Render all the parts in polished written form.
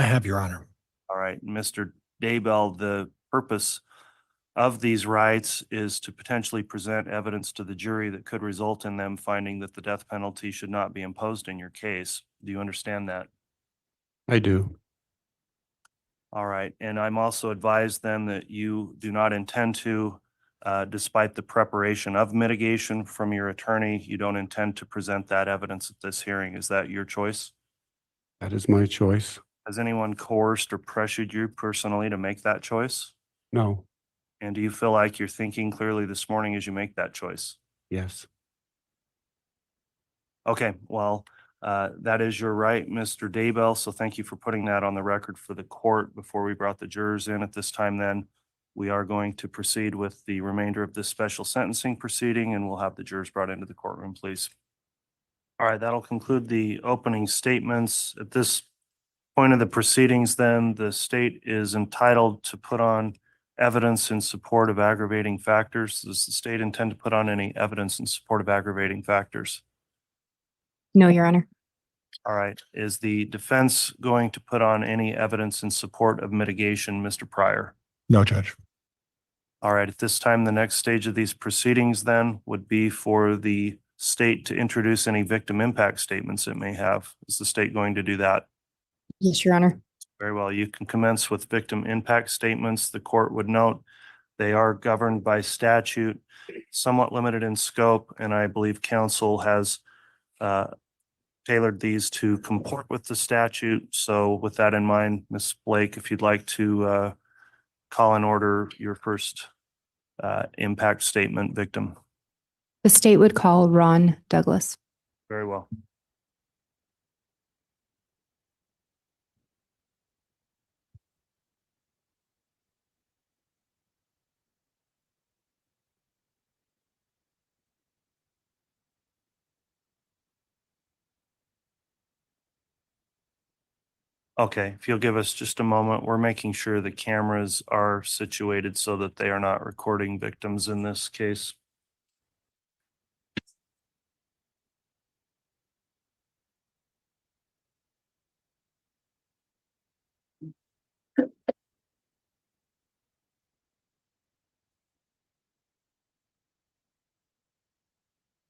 I have, Your Honor. All right, Mr. Daybell, the purpose of these rights is to potentially present evidence to the jury that could result in them finding that the death penalty should not be imposed in your case. Do you understand that? I do. All right, and I'm also advised then that you do not intend to, despite the preparation of mitigation from your attorney, you don't intend to present that evidence at this hearing. Is that your choice? That is my choice. Has anyone coerced or pressured you personally to make that choice? No. And do you feel like you're thinking clearly this morning as you make that choice? Yes. Okay, well, that is your right, Mr. Daybell. So thank you for putting that on the record for the court before we brought the jurors in. At this time, then, we are going to proceed with the remainder of this special sentencing proceeding, and we'll have the jurors brought into the courtroom, please. All right, that'll conclude the opening statements. At this point of the proceedings, then, the state is entitled to put on evidence in support of aggravating factors. Does the state intend to put on any evidence in support of aggravating factors? No, Your Honor. All right. Is the defense going to put on any evidence in support of mitigation, Mr. Pryor? No, Judge. All right. At this time, the next stage of these proceedings then would be for the state to introduce any victim impact statements it may have. Is the state going to do that? Yes, Your Honor. Very well. You can commence with victim impact statements. The court would note they are governed by statute, somewhat limited in scope, and I believe counsel has tailored these to comport with the statute. So with that in mind, Ms. Blake, if you'd like to call in order your first impact statement victim. The state would call Ron Douglas. Very well. Okay, if you'll give us just a moment, we're making sure the cameras are situated so that they are not recording victims in this case.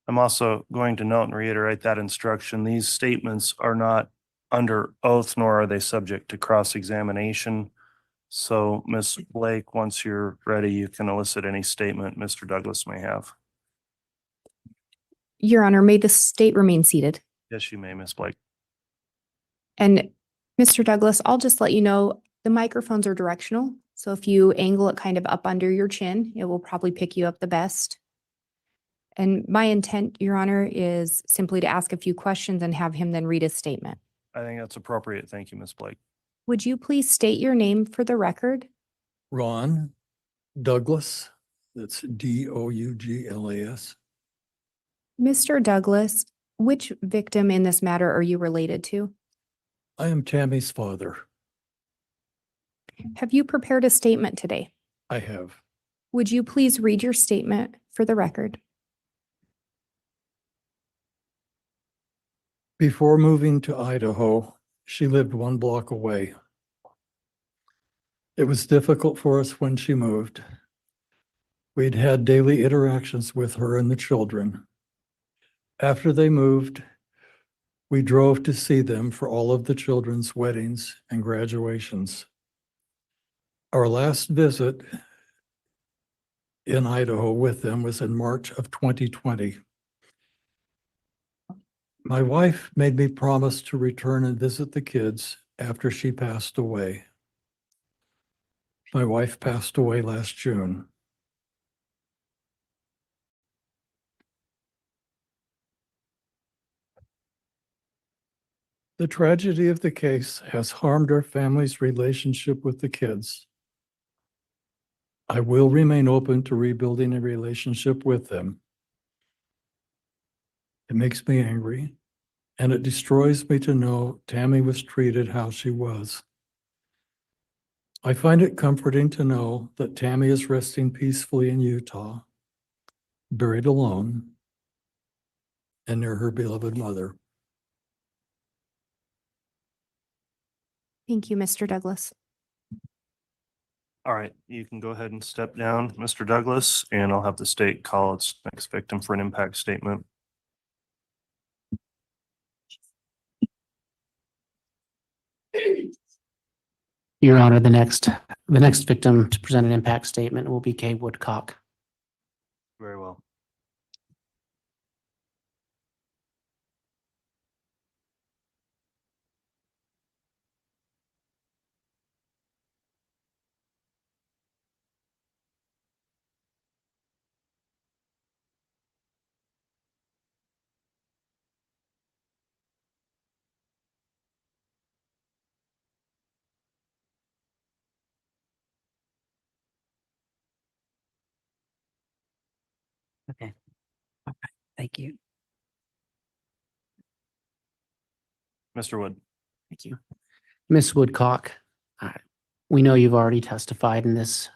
I'm also going to note and reiterate that instruction. These statements are not under oath, nor are they subject to cross-examination. So, Ms. Blake, once you're ready, you can elicit any statement Mr. Douglas may have. Your Honor, may the state remain seated. Yes, you may, Ms. Blake. And Mr. Douglas, I'll just let you know, the microphones are directional. So if you angle it kind of up under your chin, it will probably pick you up the best. And my intent, Your Honor, is simply to ask a few questions and have him then read his statement. I think that's appropriate. Thank you, Ms. Blake. Would you please state your name for the record? Ron Douglas, that's Douglas. Mr. Douglas, which victim in this matter are you related to? I am Tammy's father. Have you prepared a statement today? I have. Would you please read your statement for the record? Before moving to Idaho, she lived 1 block away. It was difficult for us when she moved. We'd had daily interactions with her and the children. After they moved, we drove to see them for all of the children's weddings and graduations. Our last visit in Idaho with them was in March of 2020. My wife made me promise to return and visit the kids after she passed away. My wife passed away last June. The tragedy of the case has harmed our family's relationship with the kids. I will remain open to rebuilding a relationship with them. It makes me angry, and it destroys me to know Tammy was treated how she was. I find it comforting to know that Tammy is resting peacefully in Utah, buried alone, and near her beloved mother. Thank you, Mr. Douglas. All right, you can go ahead and step down, Mr. Douglas, and I'll have the state call its next victim for an impact statement. Your Honor, the next victim to present an impact statement will be Kay Woodcock. Very well. Okay. All right. Thank you. Mr. Wood. Thank you. Ms. Woodcock, we know you've already testified in this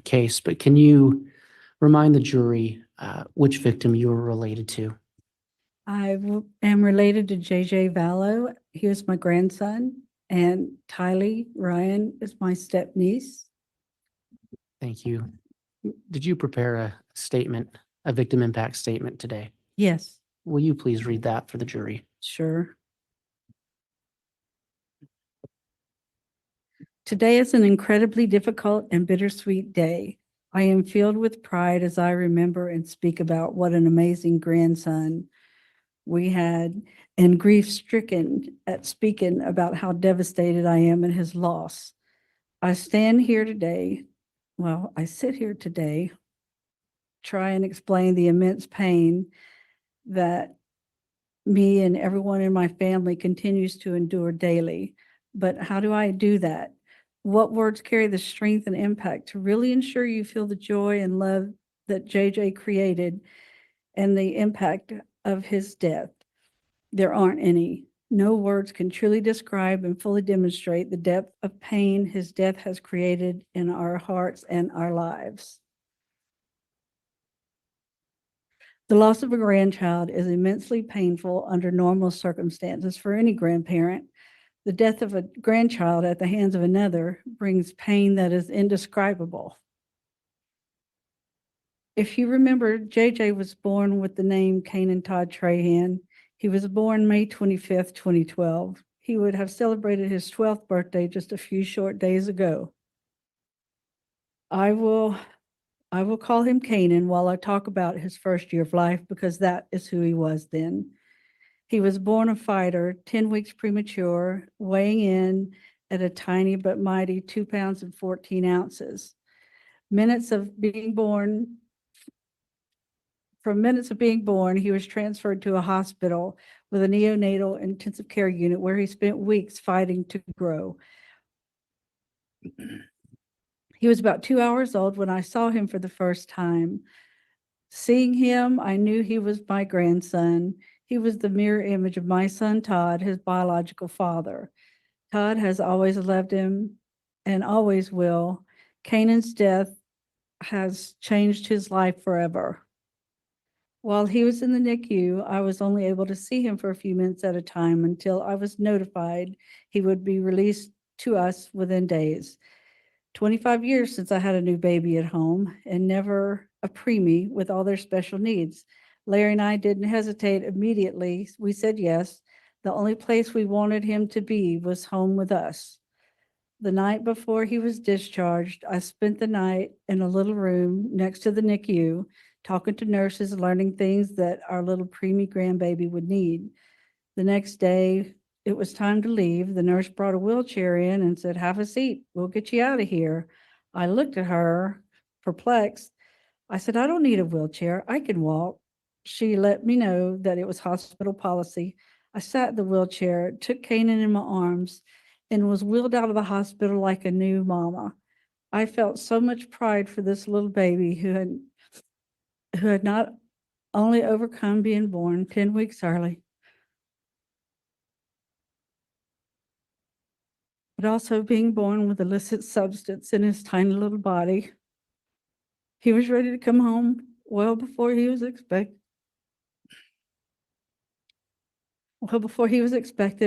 case, but can you remind the jury which victim you were related to? Am related to JJ Vallow. He was my grandson, and Tylee Ryan is my step niece. Thank you. Did you prepare a statement, a victim impact statement today? Yes, Will you please read that for the jury? sure. Today is an incredibly difficult and bittersweet day. I am filled with pride as I remember and speak about what an amazing grandson we had, and grief-stricken at speaking about how devastated I am at his loss. I sit here today, try and explain the immense pain that me and everyone in my family continues to endure daily. But how do I do that? What words carry the strength and impact to really ensure you feel the joy and love that JJ created and the impact of his death? There aren't any. No words can truly describe and fully demonstrate the depth of pain his death has created in our hearts and our lives. The loss of a grandchild is immensely painful under normal circumstances for any grandparent. The death of a grandchild at the hands of another brings pain that is indescribable. If you remember, JJ was born with the name Kanan Todd Trahan. He was born May 25th, 2012. He would have celebrated his 12th birthday just a few short days ago. I will call him Kanan while I talk about his first year of life, because that is who he was then. He was born a fighter, 10 weeks premature, weighing in at a tiny but mighty 2 pounds and 14 ounces. From minutes of being born, he was transferred to a hospital with a neonatal intensive care unit where he spent weeks fighting to grow. He was about 2 hours old when I saw him for the first time. Seeing him, I knew he was my grandson. He was the mirror image of my son, Todd, his biological father. Todd has always loved him and always will. Kanan's death has changed his life forever. While he was in the NICU, I was only able to see him for a few minutes at a time until I was notified he would be released to us within days. 25 years since I had a new baby at home, and never a preemie with all their special needs. Larry and I didn't hesitate immediately. We said yes. The only place we wanted him to be was home with us. The night before he was discharged, I spent the night in a little room next to the NICU, talking to nurses, learning things that our little preemie grandbaby would need. The next day, it was time to leave. The nurse brought a wheelchair in and said, "Have a seat. We'll get you out of here." I looked at her, perplexed. I said, "I don't need a wheelchair. I can walk." She let me know that it was hospital policy. I sat in the wheelchair, took Kanan in my arms, and was wheeled out of the hospital like a new mama. I felt so much pride for this little baby who had not only overcome being born 10 weeks early, but also being born with illicit substance in his tiny little body. He was ready to come home well before he was expected.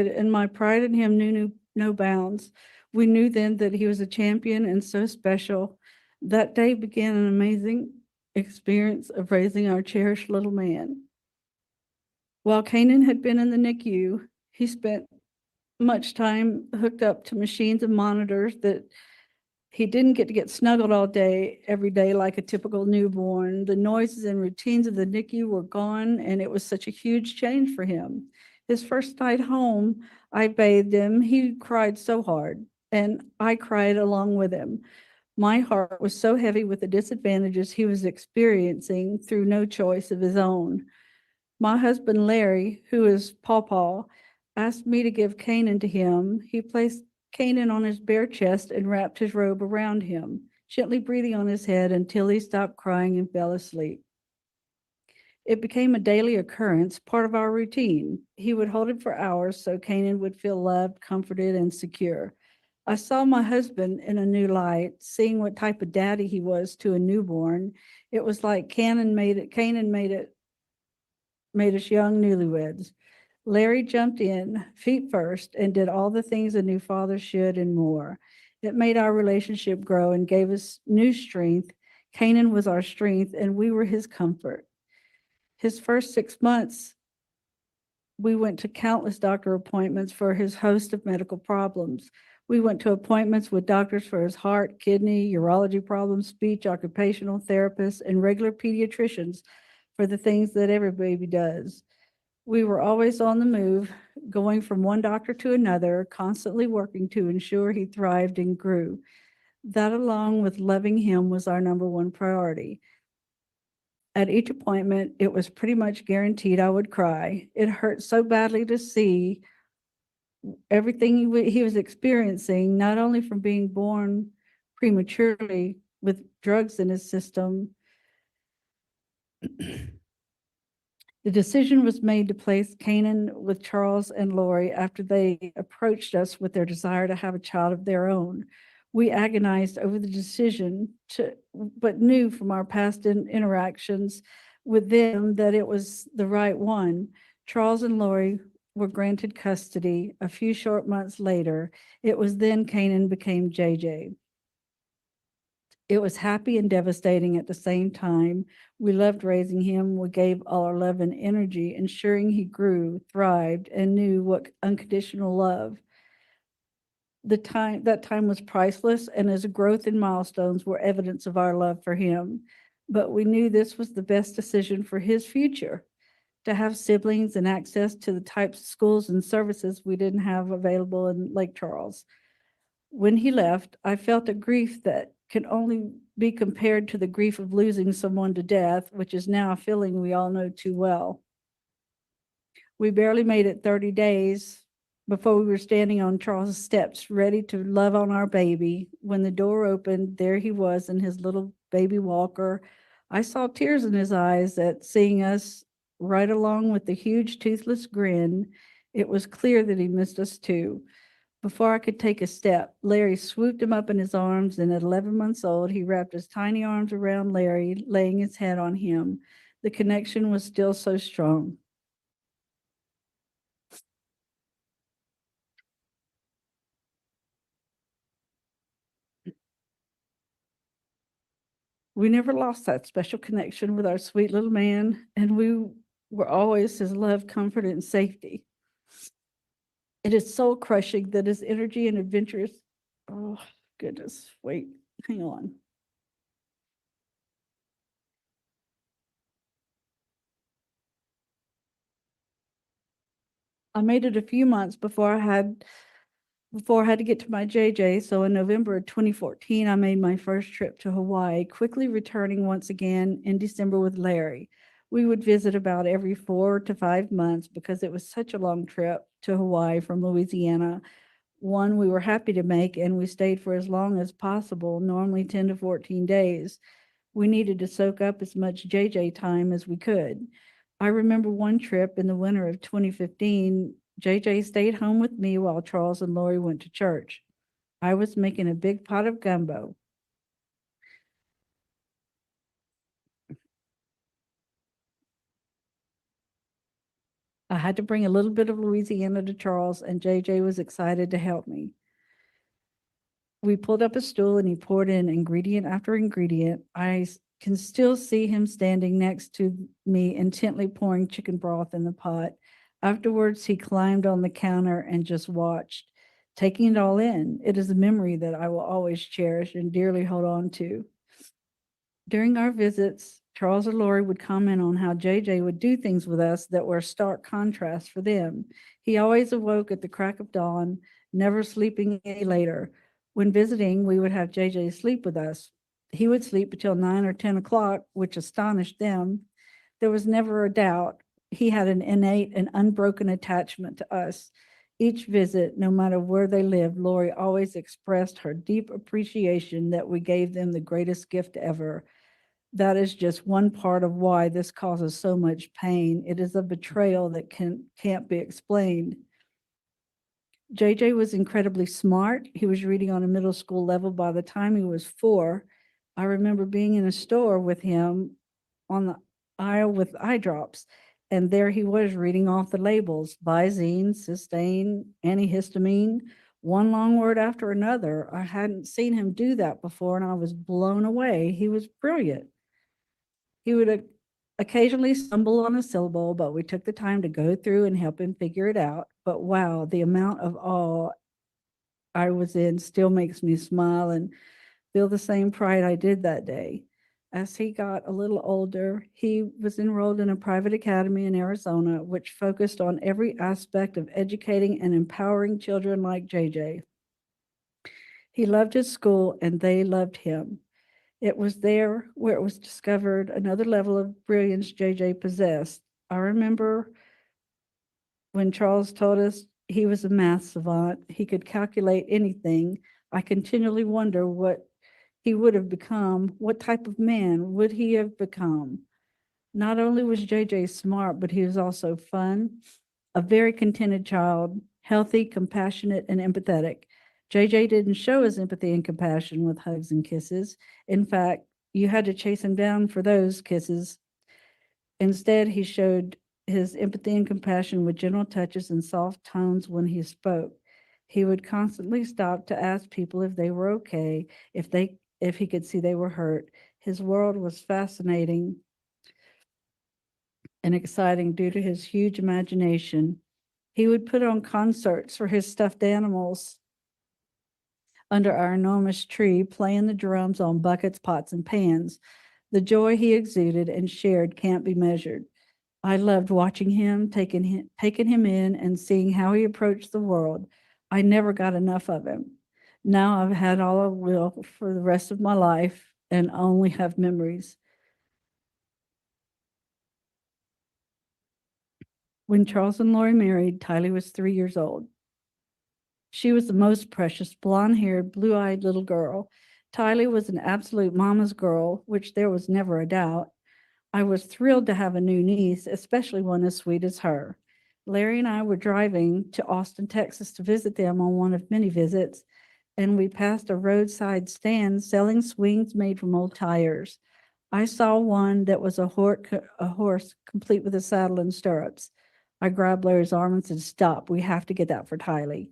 And my pride in him knew no bounds. We knew then that he was a champion and so special. That day began an amazing experience of raising our cherished little man. While Kanan had been in the NICU, he spent much time hooked up to machines and monitors that he didn't get snuggled all day, every day, like a typical newborn. The noises and routines of the NICU were gone, and it was such a huge change for him. His first night home, I bathed him. He cried so hard, and I cried along with him. My heart was so heavy with the disadvantages he was experiencing through no choice of his own. My husband, Larry, who is Pawpaw, asked me to give Kanan to him. He placed Kanan on his bare chest and wrapped his robe around him, gently breathing on his head until he stopped crying and fell asleep. It became a daily occurrence, part of our routine. He would hold him for hours so Kanan would feel loved, comforted, and secure. I saw my husband in a new light, seeing what type of daddy he was to a newborn. It was like Kanan made us young newlyweds. Larry jumped in, feet first, and did all the things a new father should and more. It made our relationship grow and gave us new strength. Kanan was our strength, and we were his comfort. His first 6 months, we went to countless doctor appointments for his host of medical problems. We went to appointments with doctors for his heart, kidney, urology problems, speech, occupational therapists, and regular pediatricians for the things that every baby does. We were always on the move, going from one doctor to another, constantly working to ensure he thrived and grew. That, along with loving him, was our number one priority. At each appointment, it was pretty much guaranteed I would cry. It hurt so badly to see everything he was experiencing, not only from being born prematurely with drugs in his system. The decision was made to place Kanan with Charles and Lori after they approached us with their desire to have a child of their own. We agonized over the decision, but knew from our past interactions with them that it was the right one. Charles and Lori were granted custody a few short months later. It was then Kanan became JJ. It was happy and devastating at the same time. We loved raising him. We gave all our love and energy, ensuring he grew, thrived, and knew what unconditional love. That time was priceless, and his growth and milestones were evidence of our love for him. But we knew this was the best decision for his future, to have siblings and access to the types of schools and services we didn't have available in Lake Charles. When he left, I felt a grief that can only be compared to the grief of losing someone to death, which is now a feeling we all know too well. We barely made it 30 days before we were standing on Charles' steps, ready to love on our baby. When the door opened, there he was in his little baby walker. I saw tears in his eyes at seeing us, right along with the huge toothless grin. It was clear that he missed us too. Before I could take a step, Larry swooped him up in his arms, and at 11 months old, he wrapped his tiny arms around Larry, laying his head on him. The connection was still so strong. We never lost that special connection with our sweet little man, and we were always his love, comfort, and safety. It is soul crushing that his energy and adventures, oh goodness, wait, hang on. I made it a few months before I had to get to my JJ. So in November of 2014, I made my first trip to Hawaii, quickly returning once again in December with Larry. We would visit about every 4 to 5 months because it was such a long trip to Hawaii from Louisiana. One we were happy to make, and we stayed for as long as possible, normally 10 to 14 days. We needed to soak up as much JJ time as we could. I remember one trip in the winter of 2015, JJ stayed home with me while Charles and Lori went to church. I was making a big pot of gumbo. I had to bring a little bit of Louisiana to Charles, and JJ was excited to help me. We pulled up a stool and he poured in ingredient after ingredient. I can still see him standing next to me, intently pouring chicken broth in the pot. Afterwards, he climbed on the counter and just watched, taking it all in. It is a memory that I will always cherish and dearly hold on to. During our visits, Charles or Lori would comment on how JJ would do things with us that were a stark contrast for them. He always awoke at the crack of dawn, never sleeping any later. When visiting, we would have JJ sleep with us. He would sleep until 9 or 10 o'clock, which astonished them. There was never a doubt. He had an innate and unbroken attachment to us. Each visit, no matter where they lived, Lori always expressed her deep appreciation that we gave them the greatest gift ever. That is just one part of why this causes so much pain. It is a betrayal that can't be explained. JJ was incredibly smart. He was reading on a middle school level by the time he was 4. I remember being in a store with him on the aisle with eye drops, and there he was reading off the labels: Visine, Cysteine, antihistamine, one long word after another. I hadn't seen him do that before, and I was blown away. He was brilliant. He would occasionally stumble on a syllable, but we took the time to go through and help him figure it out. But wow, the amount of awe I was in still makes me smile and feel the same pride I did that day. As he got a little older, he was enrolled in a private academy in Arizona, which focused on every aspect of educating and empowering children like JJ. He loved his school and they loved him. It was there where it was discovered another level of brilliance JJ possessed. I remember when Charles told us he was a math savant, he could calculate anything. I continually wonder what he would have become. What type of man would he have become? Not only was JJ smart, but he was also fun, a very contented child, healthy, compassionate, and empathetic. JJ didn't show his empathy and compassion with hugs and kisses. In fact, you had to chase him down for those kisses. Instead, he showed his empathy and compassion with gentle touches and soft tones when he spoke. He would constantly stop to ask people if they were okay, if he could see they were hurt. His world was fascinating and exciting due to his huge imagination. He would put on concerts for his stuffed animals under our enormous tree, playing the drums on buckets, pots, and pans. The joy he exuded and shared can't be measured. I loved watching him, taking him in and seeing how he approached the world. I never got enough of him. Now I've had all I will for the rest of my life and only have memories. When Charles and Lori married, Tylee was 3 years old. She was the most precious, blonde-haired, blue-eyed little girl. Tylee was an absolute mama's girl, which there was never a doubt. I was thrilled to have a new niece, especially one as sweet as her. Larry and I were driving to Austin, Texas to visit them on one of many visits, and we passed a roadside stand selling swings made from old tires. I saw one that was a horse complete with a saddle and stirrups. I grabbed Larry's arm and said, "Stop, we have to get that for Tylee."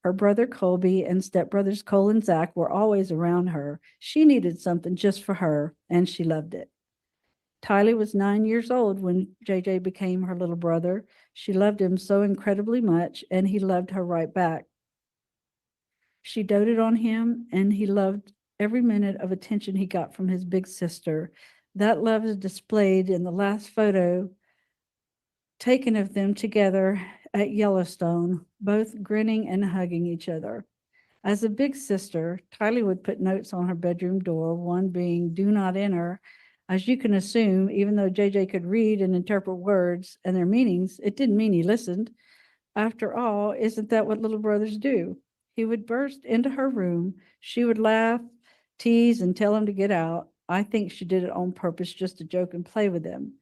Her brother Colby and stepbrothers Cole and Zach were always around her. She needed something just for her, and she loved it. Tylee was 9 years old when JJ became her little brother. She loved him so incredibly much, and he loved her right back. She doted on him, and he loved every minute of attention he got from his big sister. That love is displayed in the last photo taken of them together at Yellowstone, both grinning and hugging each other. As a big sister, Tylee would put notes on her bedroom door, one being "Do not enter." As you can assume, even though JJ could read and interpret words and their meanings, it didn't mean he listened. After all, isn't that what little brothers do? He would burst into her room. She would laugh, tease, and tell him to get out. I think she did it on purpose just to joke and play with him.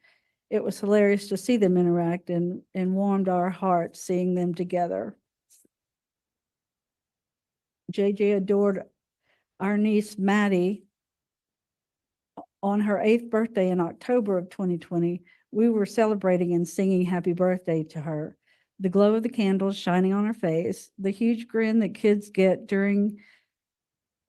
It was hilarious to see them interact and warmed our hearts seeing them together. JJ adored our niece, Maddie. On her 8th birthday in October of 2020, We were celebrating and singing happy birthday to her. The glow of the candles shining on her face, the huge grin that kids get during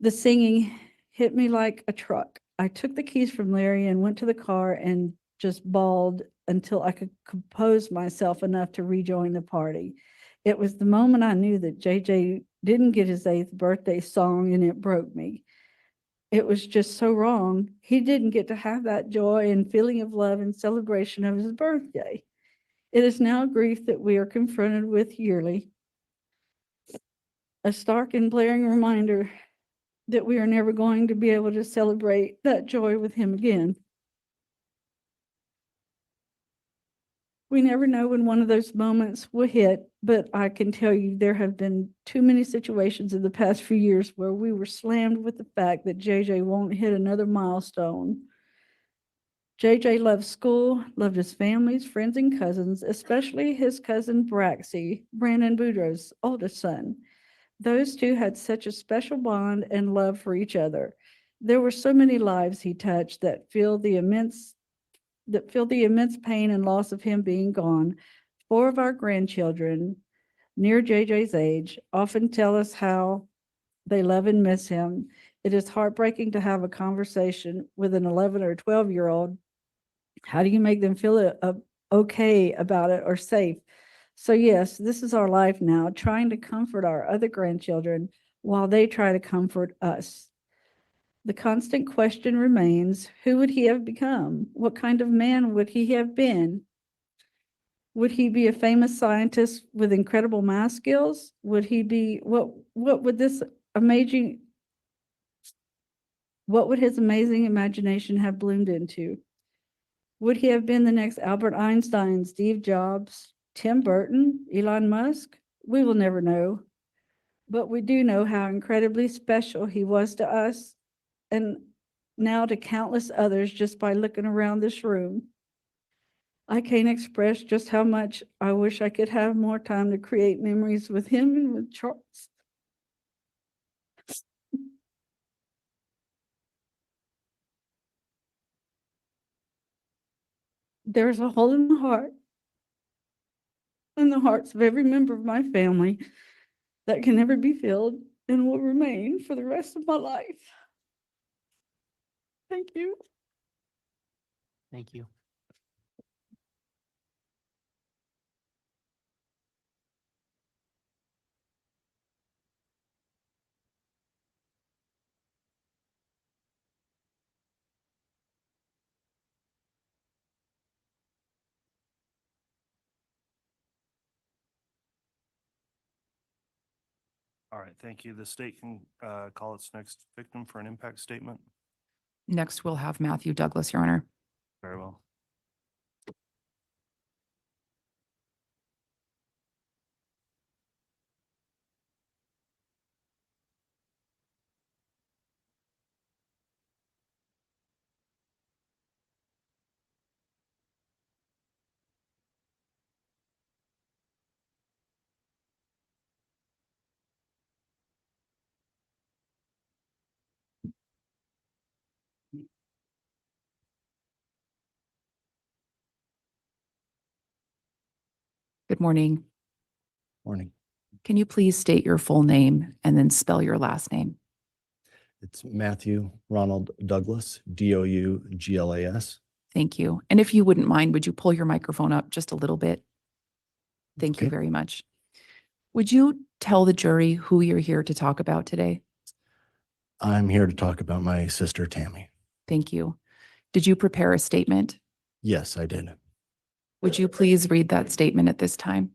the singing hit me like a truck. I took the keys from Larry and went to the car and just bawled until I could compose myself enough to rejoin the party. It was the moment I knew that JJ didn't get his 8th birthday song, and it broke me. It was just so wrong. He didn't get to have that joy and feeling of love and celebration of his birthday. It is now grief that we are confronted with yearly. A stark and blaring reminder that we are never going to be able to celebrate that joy with him again. We never know when one of those moments will hit, but I can tell you there have been too many situations in the past few years where we were slammed with the fact that JJ won't hit another milestone. JJ loved school, loved his families, friends, and cousins, especially his cousin Braxy, Brandon Boudreaux's oldest son. Those two had such a special bond and love for each other. There were so many lives he touched that feel the immense pain and loss of him being gone. 4 of our grandchildren, near JJ's age, often tell us how they love and miss him. It is heartbreaking to have a conversation with an 11 or 12-year-old. How do you make them feel okay about it or safe? So yes, this is our life now, trying to comfort our other grandchildren while they try to comfort us. The constant question remains, who would he have become? What kind of man would he have been? Would he be a famous scientist with incredible math skills? Would he be, what would his amazing imagination have bloomed into? Would he have been the next Albert Einstein, Steve Jobs, Tim Burton, Elon Musk? We will never know. But we do know how incredibly special he was to us and now to countless others just by looking around this room. I can't express just how much I wish I could have more time to create memories with him and with Charles. There's a hole in the hearts of every member of my family that can never be filled and will remain for the rest of my life. Thank you. Thank you. All right, thank you. The state can call its next victim for an impact statement. Next, we'll have Matthew Douglas, Your Honor. Very well. Good morning. Morning. Can you please state your full name and then spell your last name? It's Matthew Ronald Douglas, Douglas. Thank you. And if you wouldn't mind, would you pull your microphone up just a little bit? Thank you Okay. very much. Would you tell the jury who you're here to talk about today? I'm here to talk about my sister Tammy. Thank you. Did you prepare a statement? Yes, I did. Would you please read that statement at this time?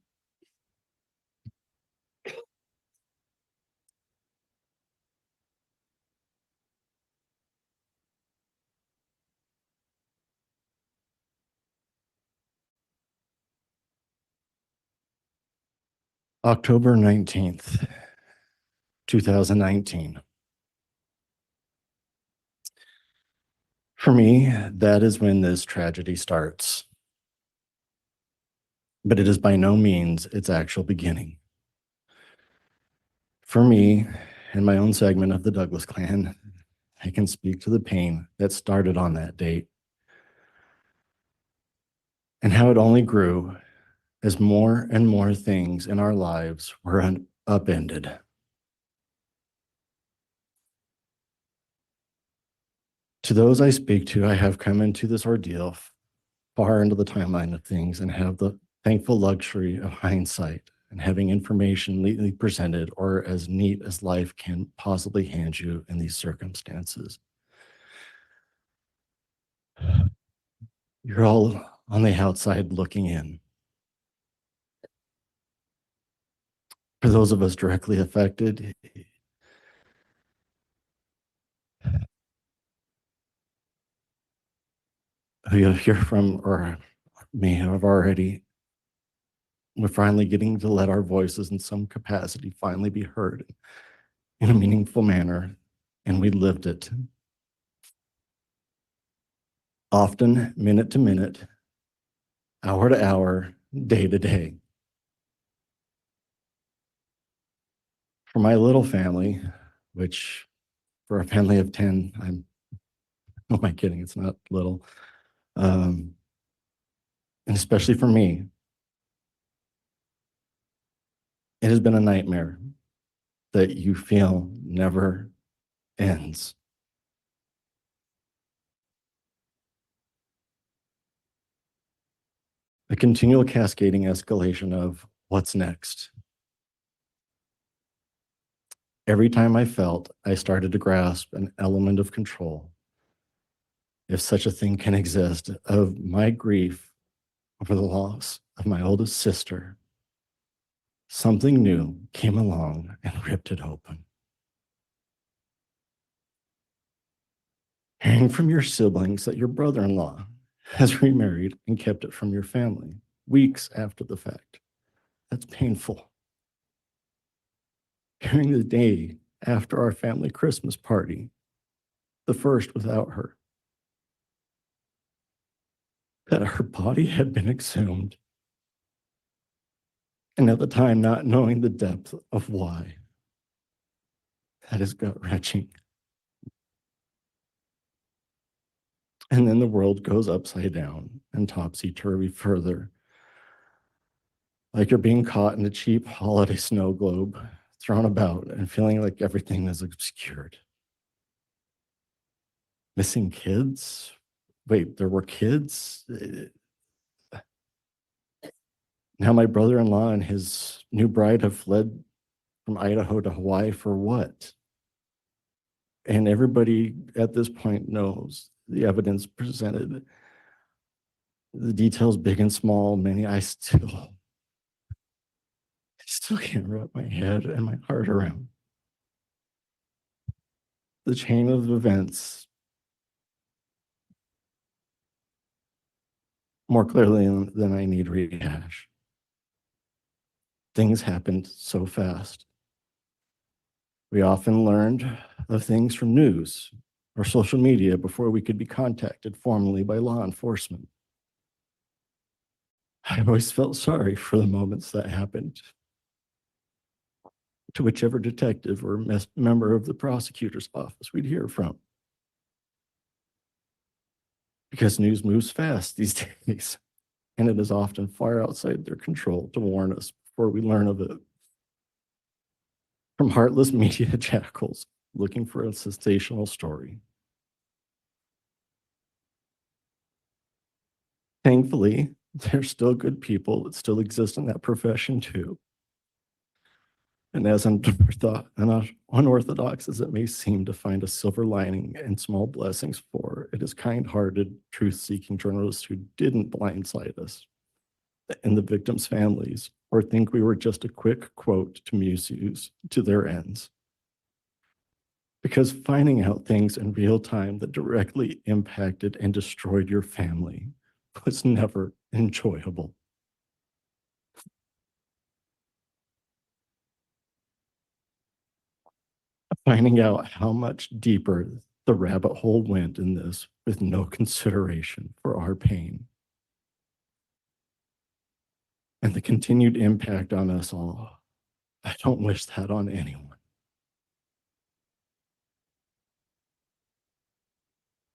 October 19th, 2019. For me, that is when this tragedy starts. But it is by no means its actual beginning. For me, in my own segment of the Douglas clan, I can speak to the pain that started on that date. and how it only grew as more and more things in our lives were upended. To those I speak to, I have come into this ordeal far into the timeline of things and have the thankful luxury of hindsight and having information neatly presented or as neat as life can possibly hand you in these circumstances. You're all on the outside looking in. For those of us directly affected, who you'll hear from or may have already, we're finally getting to let our voices in some capacity finally be heard in a meaningful manner, and we lived it. Often, minute to minute, hour to hour, day to day. For my little family, which for a family of 10, who am I kidding? It's not little. And especially for me, it has been a nightmare that you feel never ends. A continual cascading escalation of what's next. Every time I felt I started to grasp an element of control, if such a thing can exist, of my grief over the loss of my oldest sister, something new came along and ripped it open. Hearing from your siblings that your brother-in-law has remarried and kept it from your family weeks after the fact. That's painful. Hearing the day after our family Christmas party, the first without her, that her body had been exhumed, and at the time not knowing the depth of why. That is gut-wrenching. And then the world goes upside down and topsy-turvy further. Like you're being caught in a cheap holiday snow globe, thrown about and feeling like everything is obscured. Missing kids? Wait, there were kids? Now my brother-in-law and his new bride have fled from Idaho to Hawaii for what? And everybody at this point knows the evidence presented, the details big and small, many I still can't wrap my head and my heart around. The chain of events more clearly than I need rehash. Things happened so fast. We often learned of things from news or social media before we could be contacted formally by law enforcement. I always felt sorry for the moments that happened to whichever detective or member of the prosecutor's office we'd hear from. Because news moves fast these days, and it is often far outside their control to warn us before we learn of it. From heartless media jackals looking for a sensational story. Thankfully, there's still good people that still exist in that profession too. And as unorthodox as it may seem to find a silver lining and small blessings for, it is kind-hearted, truth-seeking journalists who didn't blindside us and the victims' families or think we were just a quick quote to misuse to their ends. Because finding out things in real time that directly impacted and destroyed your family was never enjoyable. Finding out how much deeper the rabbit hole went in this with no consideration for our pain. And the continued impact on us all. I don't wish that on anyone.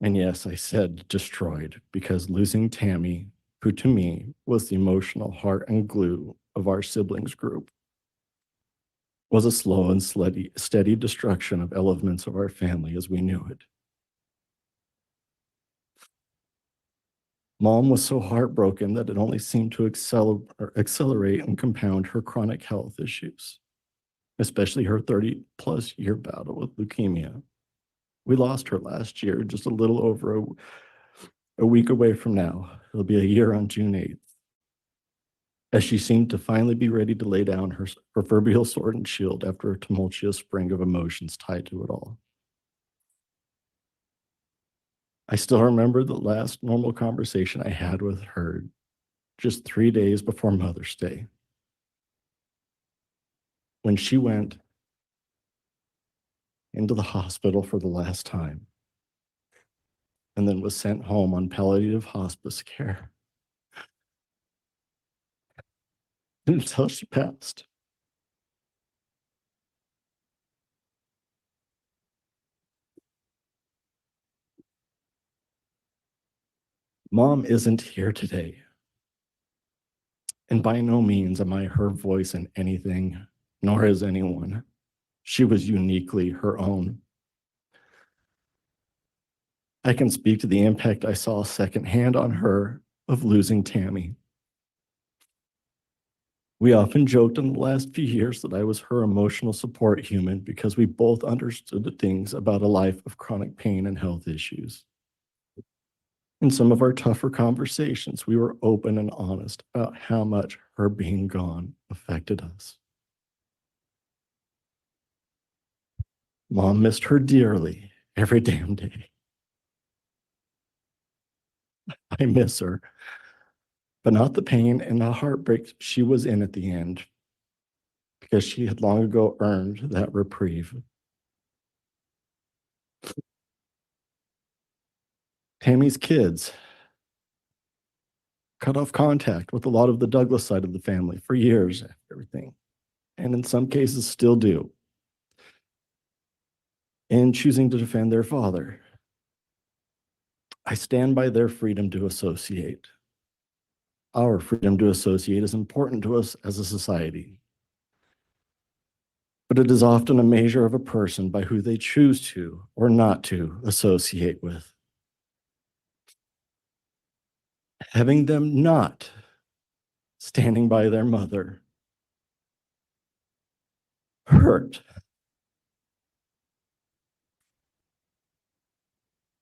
And yes, I said destroyed because losing Tammy who to me was the emotional heart and glue of our siblings group, was a slow and steady destruction of elements of our family as we knew it. Mom was so heartbroken that it only seemed to accelerate and compound her chronic health issues, especially her 30-plus year battle with leukemia. We lost her last year, just a little over a week away from now. It'll be a year on June 8th. As she seemed to finally be ready to lay down her proverbial sword and shield after a tumultuous spring of emotions tied to it all. I still remember the last normal conversation I had with her just 3 days before Mother's Day, when she went into the hospital for the last time and then was sent home on palliative hospice care until she passed. Mom isn't here today. And by no means am I her voice in anything, nor is anyone. She was uniquely her own. I can speak to the impact I saw secondhand on her of losing Tammy. We often joked in the last few years that I was her emotional support human because we both understood the things about a life of chronic pain and health issues. In some of our tougher conversations, we were open and honest about how much her being gone affected us. Mom missed her dearly every damn day. I miss her, but not the pain and the heartbreak she was in at the end, because she had long ago earned that reprieve. Tammy's kids cut off contact with a lot of the Douglas side of the family for years after everything, and in some cases still do, in choosing to defend their father. I stand by their freedom to associate. Our freedom to associate is important to us as a society, but it is often a measure of a person by who they choose to or not to associate with. Having them not standing by their mother hurt.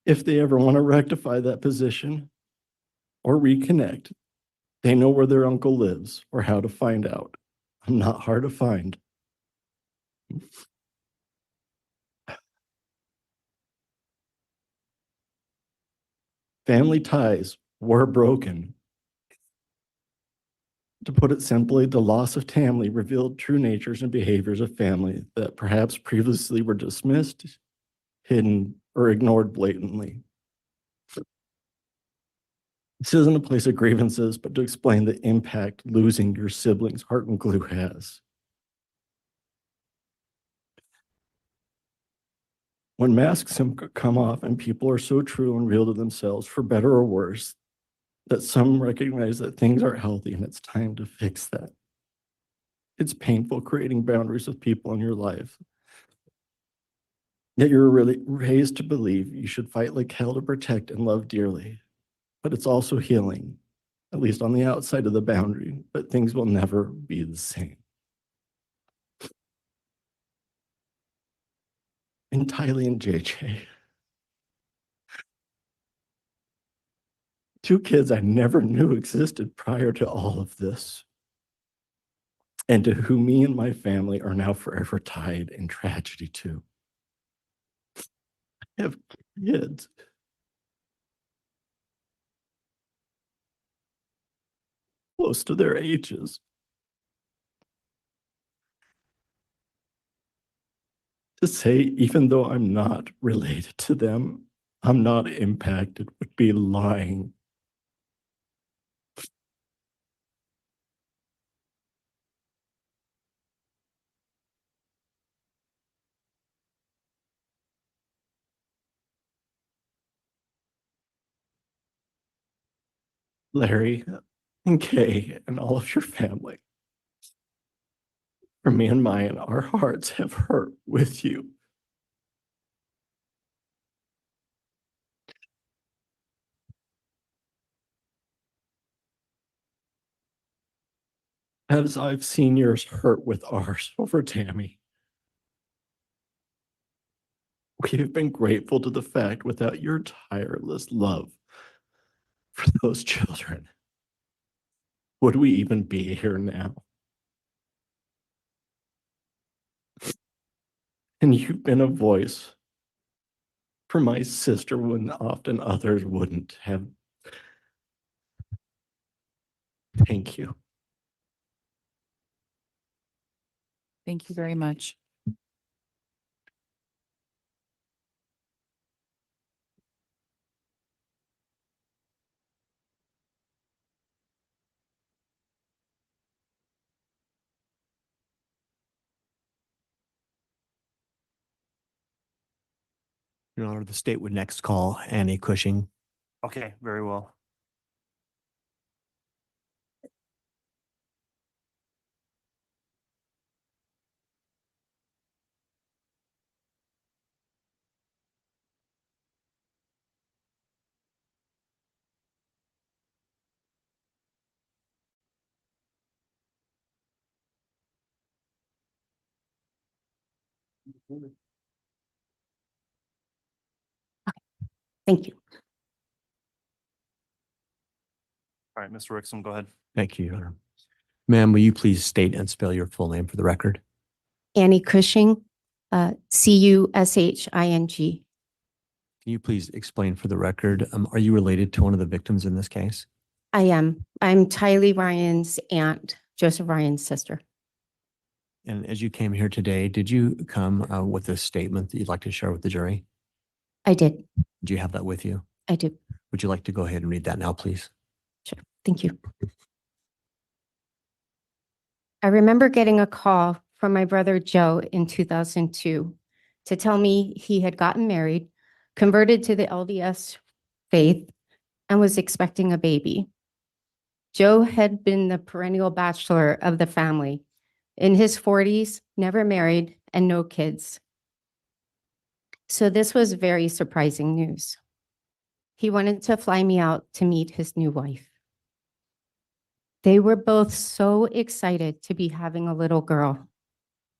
If they ever want to rectify that position or reconnect, they know where their uncle lives or how to find out. I'm not hard to find. Family ties were broken. To put it simply, the loss of Tammy revealed true natures and behaviors of family that perhaps previously were dismissed, hidden, or ignored blatantly. This isn't a place of grievances, but to explain the impact losing your sibling's heart and glue has. When masks come off and people are so true and real to themselves, for better or worse, that some recognize that things aren't healthy and it's time to fix that. It's painful creating boundaries with people in your life. Yet you're really raised to believe you should fight like hell to protect and love dearly. But it's also healing, at least on the outside of the boundary, but things will never be the same. And Tylee and JJ, two kids I never knew existed prior to all of this, and to whom me and my family are now forever tied in tragedy to. I have kids close to their ages. To say, even though I'm not related to them, I'm not impacted would be lying. Larry, and Kay, and all of your family. For me and mine, our hearts have hurt with you. As I've seen yours hurt with ours over Tammy. We have been grateful to the fact without your tireless love for those children, would we even be here now? And you've been a voice for my sister when often others wouldn't have. Thank you. Thank you very much. Your Honor, the state would next call Annie Cushing. Okay, very well. Thank you. All right, Mr. Rickson, go ahead. Thank you, Your Honor. Ma'am, will you please state and spell your full name for the record? Annie Cushing, Cushing. Can you please explain for the record, are you related to one of the victims in this case? I am. I'm Tylee Ryan's aunt, Joseph Ryan's sister. And as you came here today, did you come with a statement that you'd like to share with the jury? I did. Do you have that with you? I do. Would you like to go ahead and read that now, please? Sure. Thank you. I remember getting a call from my brother Joe in 2002 to tell me he had gotten married, converted to the LDS faith, and was expecting a baby. Joe had been the perennial bachelor of the family, in his 40s, never married, and no kids. So this was very surprising news. He wanted to fly me out to meet his new wife. They were both so excited to be having a little girl.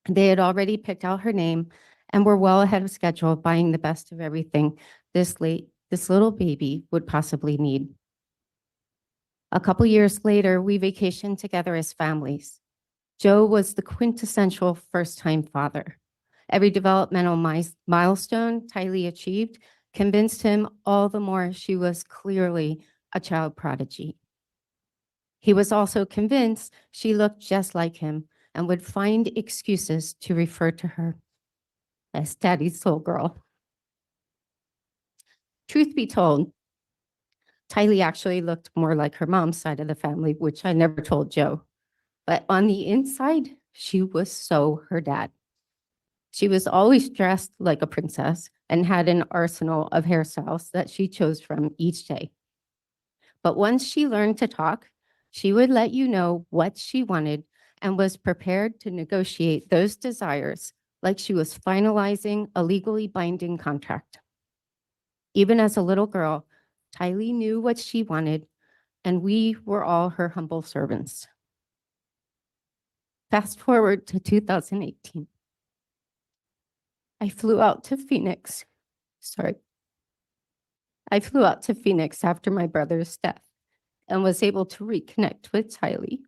They had already picked out her name and were well ahead of schedule, buying the best of everything this little baby would possibly need. A couple years later, we vacationed together as families. Joe was the quintessential first-time father. Every developmental milestone Tylee achieved convinced him all the more she was clearly a child prodigy. He was also convinced she looked just like him and would find excuses to refer to her as Daddy's little girl. Truth be told, Tylee actually looked more like her mom's side of the family, which I never told Joe. But on the inside, she was so her dad. She was always dressed like a princess and had an arsenal of hairstyles that she chose from each day. But once she learned to talk, she would let you know what she wanted and was prepared to negotiate those desires like she was finalizing a legally binding contract. Even as a little girl, Tylee knew what she wanted, and we were all her humble servants. Fast forward to 2018. I flew out to Phoenix after my brother's death and was able to reconnect with Tylee.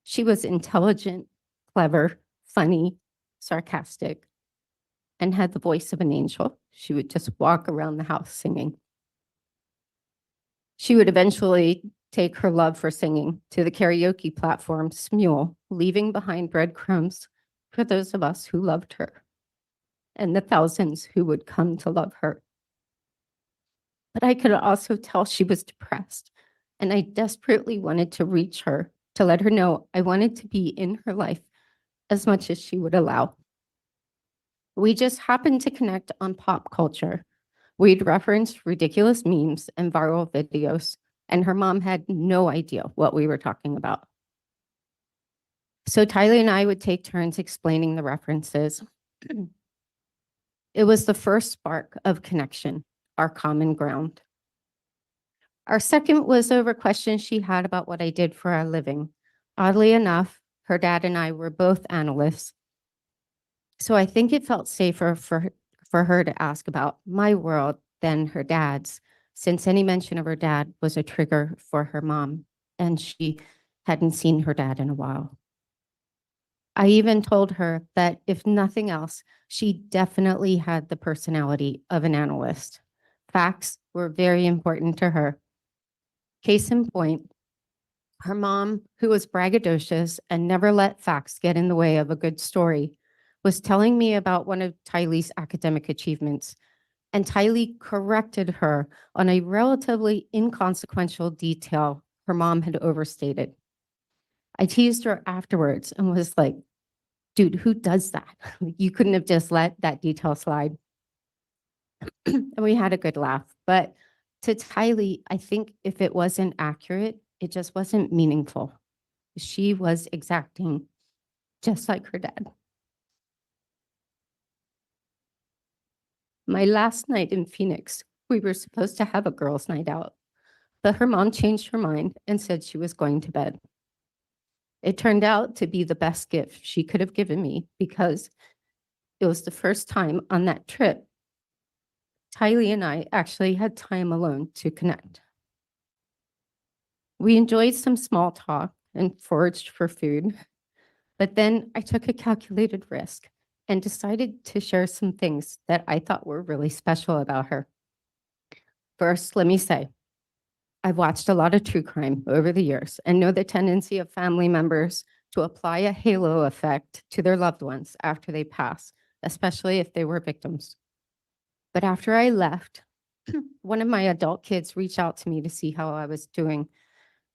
She was intelligent, clever, funny, sarcastic, and had the voice of an angel. She would just walk around the house singing. She would eventually take her love for singing to the karaoke platform Smule, leaving behind breadcrumbs for those of us who loved her and the thousands who would come to love her. But I could also tell she was depressed, and I desperately wanted to reach her to let her know I wanted to be in her life as much as she would allow. We just happened to connect on pop culture. We'd referenced ridiculous memes and viral videos and her mom had no idea what we were talking about. So Tylee and I would take turns explaining the references. It was the first spark of connection, our common ground. Our second was over questions she had about what I did for a living. Oddly enough, her dad and I were both analysts. So I think it felt safer for her to ask about my world than her dad's, since any mention of her dad was a trigger for her mom, and she hadn't seen her dad in a while. I even told her that if nothing else, she definitely had the personality of an analyst. Facts were very important to her. Case in point, her mom, who was braggadocious and never let facts get in the way of a good story, was telling me about one of Tylee's academic achievements, and Tylee corrected her on a relatively inconsequential detail her mom had overstated. I teased her afterwards and was like, dude, who does that? You couldn't have just let that detail slide. And we had a good laugh. But to Tylee, I think if it wasn't accurate, it just wasn't meaningful. She was exacting, just like her dad. My last night in Phoenix, we were supposed to have a girls' night out, but her mom changed her mind and said she was going to bed. It turned out to be the best gift she could have given me because it was the first time on that trip Tylee and I actually had time alone to connect. We enjoyed some small talk and foraged for food, but then I took a calculated risk and decided to share some things that I thought were really special about her. First, let me say, I've watched a lot of true crime over the years and know the tendency of family members to apply a halo effect to their loved ones after they pass, especially if they were victims. But after I left, one of my adult kids reached out to me to see how I was doing.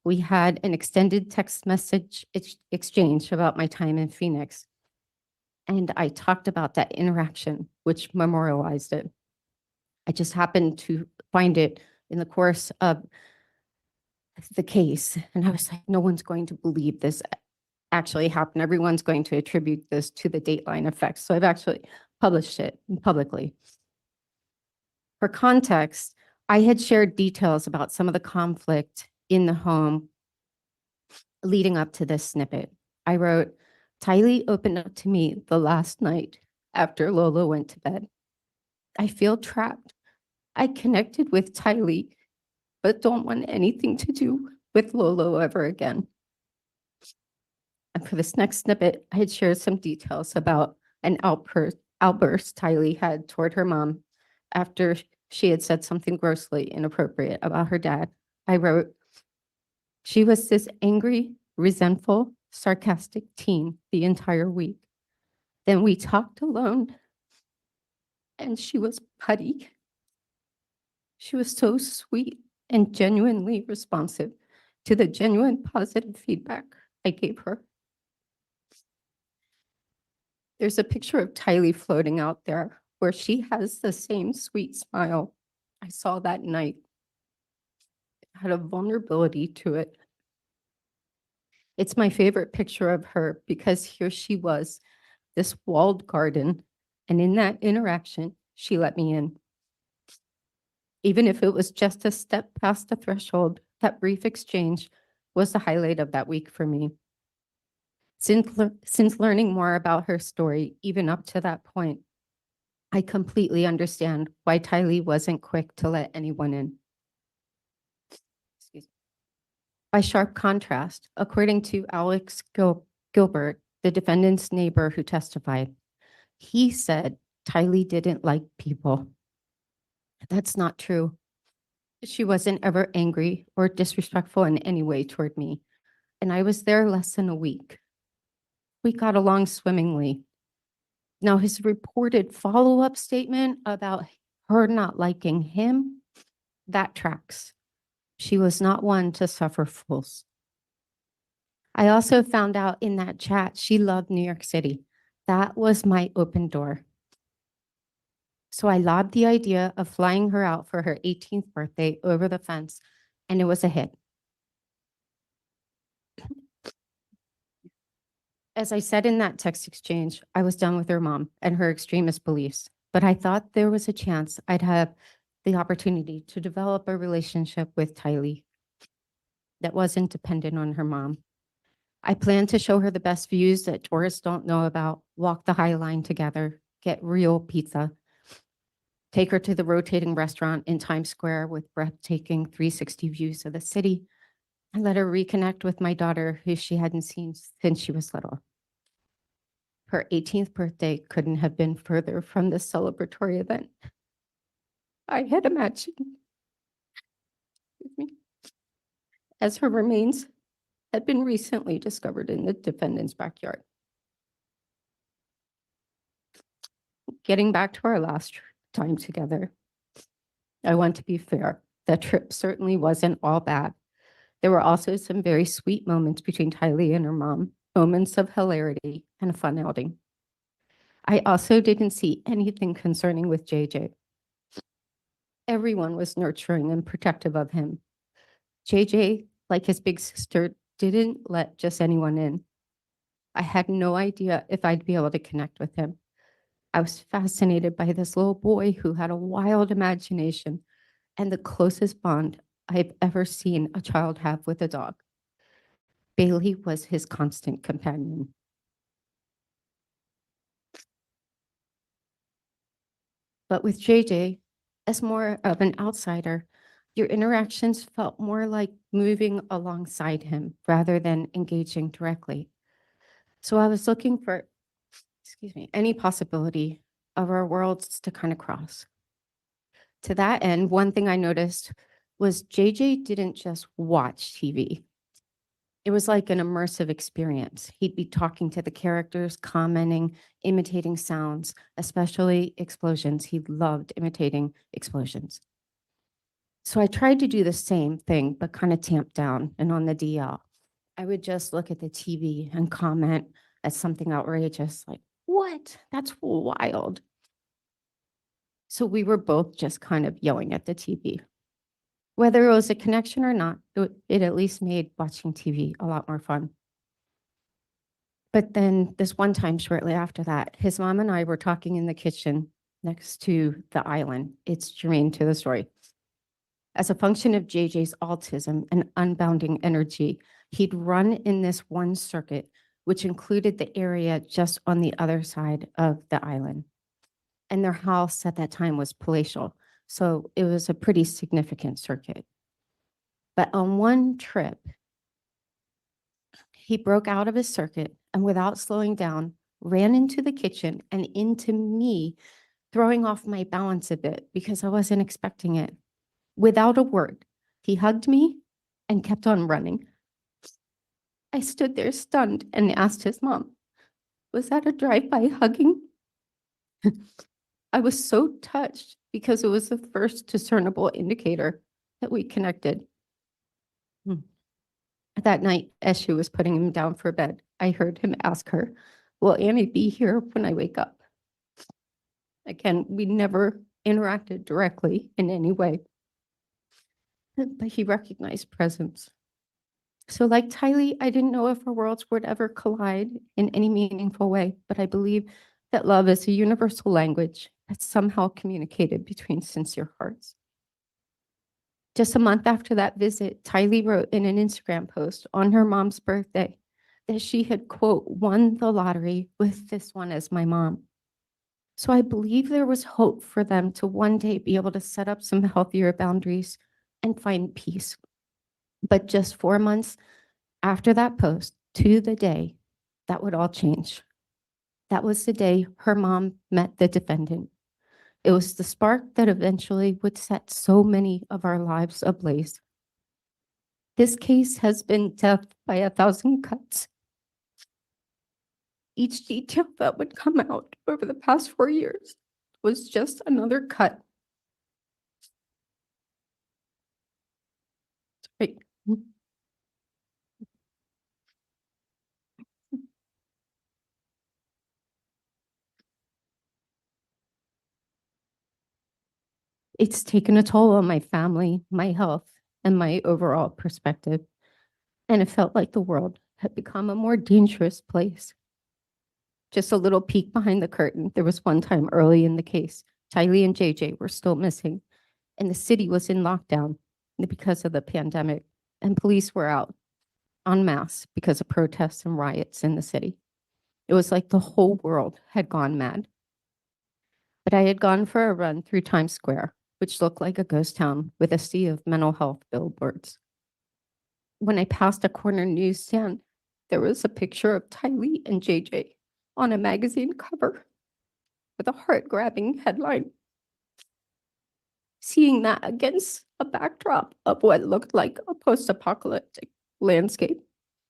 We had an extended text message exchange about my time in Phoenix. And I talked about that interaction, which memorialized it. I just happened to find it in the course of the case. And I was like, no one's going to believe this actually happened. Everyone's going to attribute this to the Dateline effect. So I've actually published it publicly. For context, I had shared details about some of the conflict in the home leading up to this snippet. I wrote, Tylee opened up to me the last night after Lola went to bed. I feel trapped. I connected with Tylee, but don't want anything to do with Lolo ever again. And for this next snippet, I had shared some details about an outburst Tylee had toward her mom after she had said something grossly inappropriate about her dad. I wrote, she was this angry, resentful, sarcastic teen the entire week. Then we talked alone, and she was putty. She was so sweet and genuinely responsive to the genuine positive feedback I gave her. There's a picture of Tylee floating out there where she has the same sweet smile I saw that night. It had a vulnerability to it. It's my favorite picture of her because here she was, this walled garden, and in that interaction, she let me in. Even if it was just a step past the threshold, that brief exchange was the highlight of that week for me. Since learning more about her story, even up to that point, I completely understand why Tylee wasn't quick to let anyone in. Excuse me. By sharp contrast, according to Alex Gilbert, the defendant's neighbor who testified, he said Tylee didn't like people. That's not true. She wasn't ever angry or disrespectful in any way toward me, and I was there less than a week. We got along swimmingly. Now, his reported follow-up statement about her not liking him, that tracks. She was not one to suffer fools. I also found out in that chat she loved New York City. That was my open door. So I lobbed the idea of flying her out for her 18th birthday over the fence and it was a hit. As I said in that text exchange, I was done with her mom and her extremist beliefs, but I thought there was a chance I'd have the opportunity to develop a relationship with Tylee that wasn't dependent on her mom. I planned to show her the best views that tourists don't know about, walk the High Line together, get real pizza, take her to the rotating restaurant in Times Square with breathtaking 360 views of the city, and let her reconnect with my daughter, who she hadn't seen since she was little. Her 18th birthday couldn't have been further from this celebratory event. I had imagined, excuse me, as her remains had been recently discovered in the defendant's backyard. Getting back to our last time together, I want to be fair. That trip certainly wasn't all bad. There were also some very sweet moments between Tylee and her mom, moments of hilarity and a fun outing. I also didn't see anything concerning with JJ. Everyone was nurturing and protective of him. JJ, like his big sister, didn't let just anyone in. I had no idea if I'd be able to connect with him. I was fascinated by this little boy who had a wild imagination and the closest bond I've ever seen a child have with a dog. Bailey was his constant companion. But with JJ, as more of an outsider, your interactions felt more like moving alongside him rather than engaging directly. So I was looking for, excuse me, any possibility of our worlds to kind of cross. To that end, one thing I noticed was JJ didn't just watch TV. It was like an immersive experience. He'd be talking to the characters, commenting, imitating sounds, especially explosions. He loved imitating explosions. So I tried to do the same thing, but kind of tamped down and on the DL. I would just look at the TV and comment at something outrageous, like, what? That's wild. So we were both just kind of yelling at the TV. Whether it was a connection or not, it at least made watching TV a lot more fun. But then this one time shortly after that, his mom and I were talking in the kitchen next to the island. It's germane to the story. As a function of JJ's autism and unbounding energy, he'd run in this one circuit, which included the area just on the other side of the island. And their house at that time was palatial, so it was a pretty significant circuit. But on one trip, he broke out of his circuit and without slowing down, ran into the kitchen and into me, throwing off my balance a bit because I wasn't expecting it. Without a word, he hugged me and kept on running. I stood there stunned and asked his mom, was that a drive-by hugging? I was so touched because it was the first discernible indicator that we connected. That night, as she was putting him down for bed, I heard him ask her, will Annie be here when I wake up? Again, we never interacted directly in any way, but he recognized presence. So like Tylee, I didn't know if our worlds would ever collide in any meaningful way, but I believe that love is a universal language that's somehow communicated between sincere hearts. Just a month after that visit, Tylee wrote in an Instagram post on her mom's birthday that she had, quote, won the lottery with this one as my mom. So I believe there was hope for them to one day be able to set up some healthier boundaries and find peace. But just 4 months after that post, to the day, that would all change. That was the day her mom met the defendant. It was the spark that eventually would set so many of our lives ablaze. This case has been death by 1,000 cuts. Each detail that would come out over the past 4 years was just another cut. Sorry. It's taken a toll on my family, my health, and my overall perspective. And it felt like the world had become a more dangerous place. Just a little peek behind the curtain. There was one time early in the case, Tylee and JJ were still missing, and the city was in lockdown because of the pandemic, and police were out en masse because of protests and riots in the city. It was like the whole world had gone mad. But I had gone for a run through Times Square, which looked like a ghost town with a sea of mental health billboards. When I passed a corner newsstand, there was a picture of Tylee and JJ on a magazine cover with a heart-grabbing headline. Seeing that against a backdrop of what looked like a post-apocalyptic landscape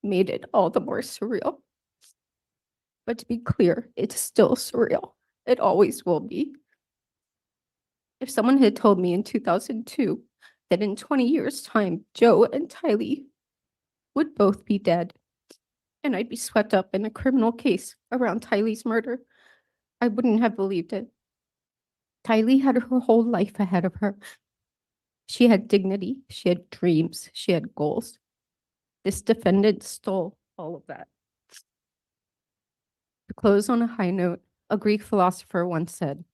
made it all the more surreal. But to be clear, it's still surreal. It always will be. If someone had told me in 2002 that in 20 years' time, Joe and Tylee would both be dead, and I'd be swept up in a criminal case around Tylee's murder, I wouldn't have believed it. Tylee had her whole life ahead of her. She had dignity, she had dreams, she had goals. This defendant stole all of that. To close on a high note, a Greek philosopher once said,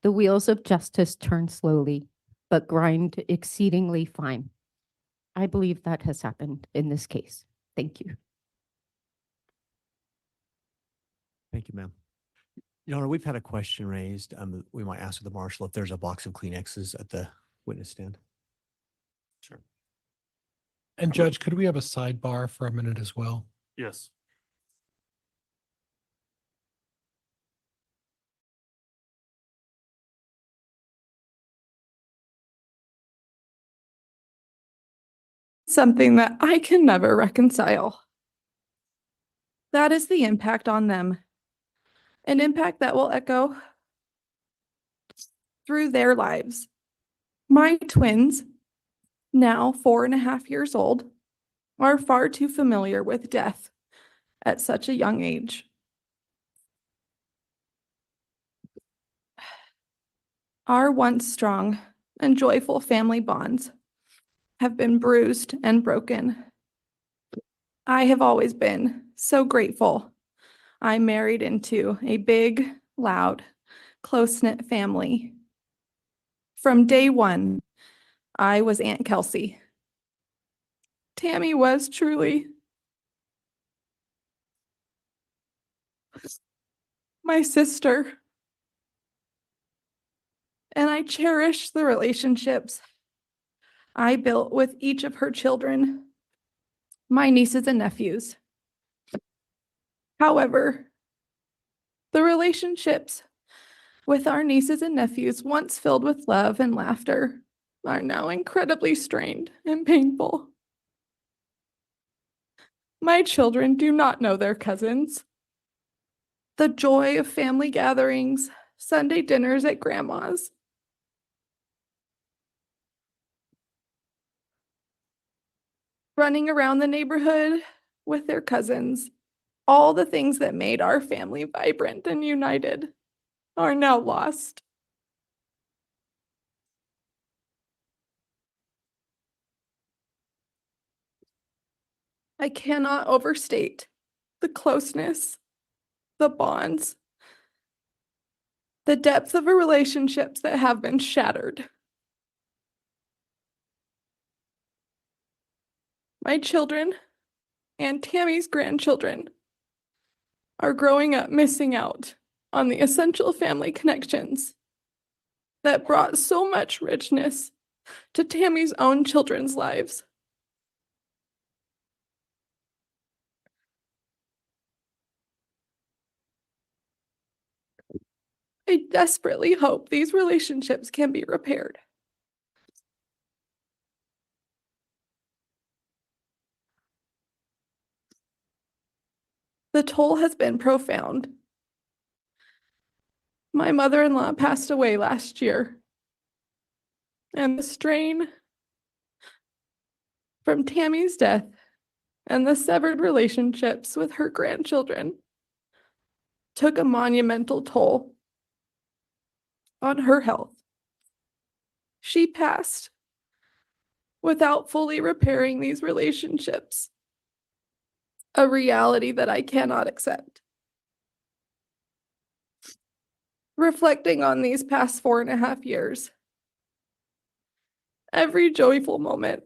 "The wheels of justice turn slowly, but grind exceedingly fine." I believe that has happened in this case. Thank you. Thank you, ma'am. Your Honor, we've had a question raised. We might ask the marshal if there's a box of Kleenexes at the witness stand. Sure. And Judge, could we have a sidebar for a minute as well? Yes. Something that I can never reconcile. That is the impact on them. An impact that will echo through their lives. My twins, now 4.5 years old, are far too familiar with death at such a young age. Our once strong and joyful family bonds have been bruised and broken. I have always been so grateful I married into a big, loud, close-knit family. From day one, I was Aunt Kelsey. Tammy was truly my sister. And I cherish the relationships I built with each of her children, my nieces and nephews. However, the relationships with our nieces and nephews, once filled with love and laughter, are now incredibly strained and painful. My children do not know their cousins. The joy of family gatherings, Sunday dinners at grandma's, running around the neighborhood with their cousins, all the things that made our family vibrant and united are now lost. I cannot overstate the closeness, the bonds, the depth of relationships that have been shattered. My children and Tammy's grandchildren are growing up missing out on the essential family connections that brought so much richness to Tammy's own children's lives. I desperately hope these relationships can be repaired. The toll has been profound. My mother-in-law passed away last year, and the strain from Tammy's death and the severed relationships with her grandchildren took a monumental toll on her health. She passed without fully repairing these relationships. A reality that I cannot accept. Reflecting on these past 4.5 years, every joyful moment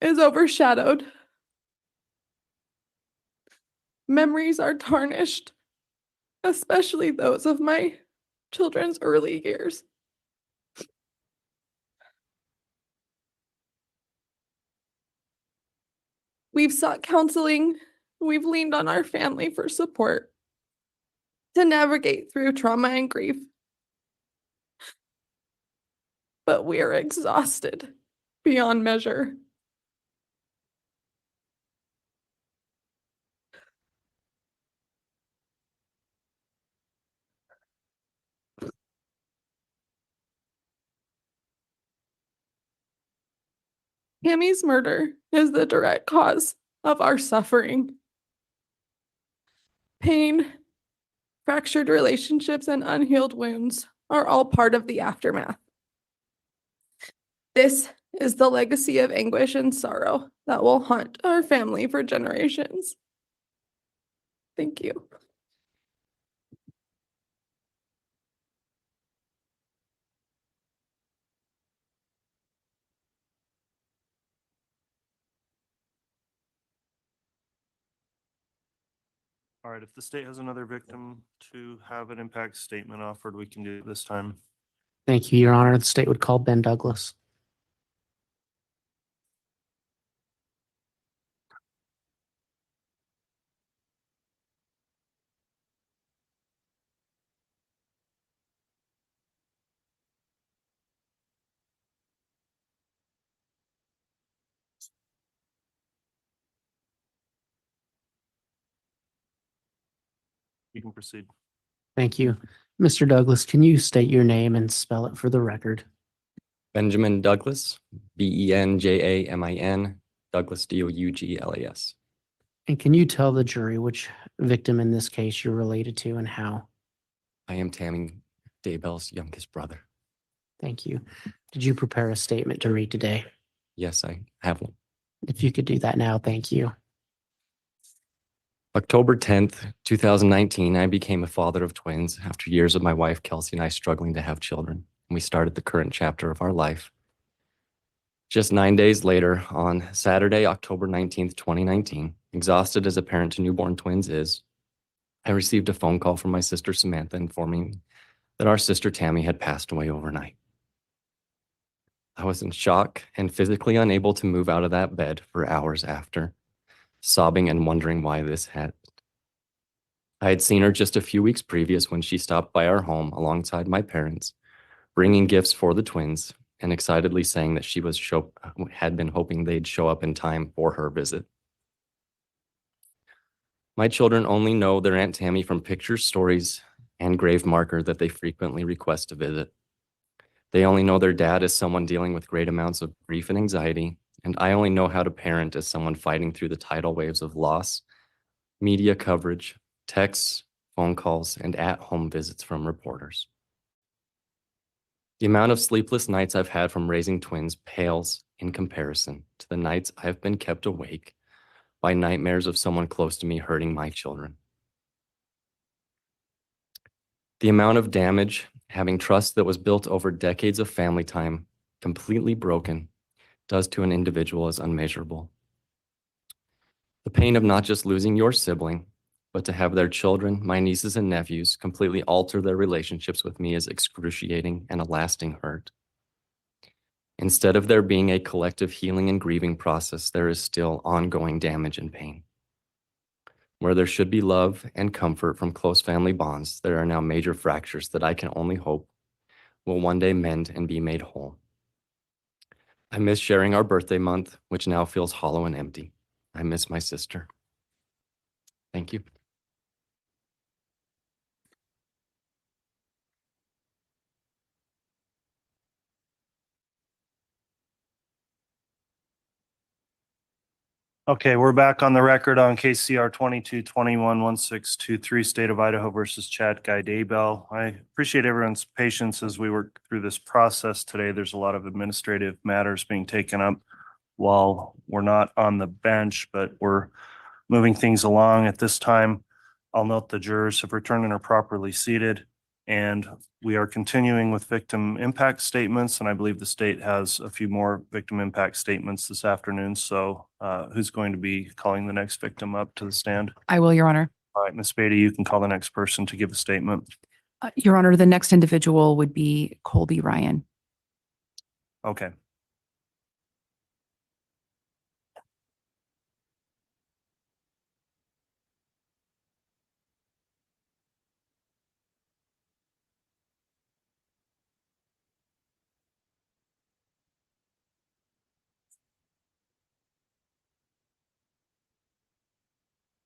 is overshadowed. Memories are tarnished, especially those of my children's early years. We've sought counseling. We've leaned on our family for support to navigate through trauma and grief. But we are exhausted beyond measure. Tammy's murder is the direct cause of our suffering. Pain, fractured relationships, and unhealed wounds are all part of the aftermath. This is the legacy of anguish and sorrow that will haunt our family for generations. Thank you. All right, if the state has another victim to have an impact statement offered, we can do it this time. Thank you, Your Honor. The state would call Ben Douglas. You can proceed. Thank you. Mr. Douglas, can you state your name and spell it for the record? Benjamin Douglas, Benjamin, Douglas, Douglas. And can you tell the jury which victim in this case you're related to and how? I am Tammy Daybell's youngest brother. Thank you. Did you prepare a statement to read today? Yes, I have one. If you could do that now, thank you. October 10th, 2019, I became a father of twins after years of my wife, Kelsey, and I struggling to have children. We started the current chapter of our life. Just 9 days later, on Saturday, October 19th, 2019, exhausted as a parent to newborn twins is, I received a phone call from my sister Samantha informing me that our sister Tammy had passed away overnight. I was in shock and physically unable to move out of that bed for hours after, sobbing and wondering why this had. I had seen her just a few weeks previous when she stopped by our home alongside my parents, bringing gifts for the twins and excitedly saying that she had been hoping they'd show up in time for her visit. My children only know their Aunt Tammy from pictures, stories, and grave marker that they frequently request to visit. They only know their dad as someone dealing with great amounts of grief and anxiety, and I only know how to parent as someone fighting through the tidal waves of loss, media coverage, texts, phone calls, and at-home visits from reporters. The amount of sleepless nights I've had from raising twins pales in comparison to the nights I've been kept awake by nightmares of someone close to me hurting my children. The amount of damage, having trust that was built over decades of family time, completely broken, does to an individual is unmeasurable. The pain of not just losing your sibling, but to have their children, my nieces and nephews, completely alter their relationships with me is excruciating and a lasting hurt. Instead of there being a collective healing and grieving process, there is still ongoing damage and pain. Where there should be love and comfort from close family bonds, there are now major fractures that I can only hope will one day mend and be made whole. I miss sharing our birthday month, which now feels hollow and empty. I miss my sister. Thank you. Okay, we're back on the record on KCR 22211623, State of Idaho versus Chad Guy Daybell. I appreciate everyone's patience as we work through this process today. There's a lot of administrative matters being taken up while we're not on the bench, but we're moving things along at this time. I'll note the jurors have returned and are properly seated, and we are continuing with victim impact statements, and I believe the state has a few more victim impact statements this afternoon. So who's going to be calling the next victim up to the stand? I will, Your Honor. All right, Ms. Beatty, you can call the next person to give a statement. Your Honor, the next individual would be Colby Ryan. Okay.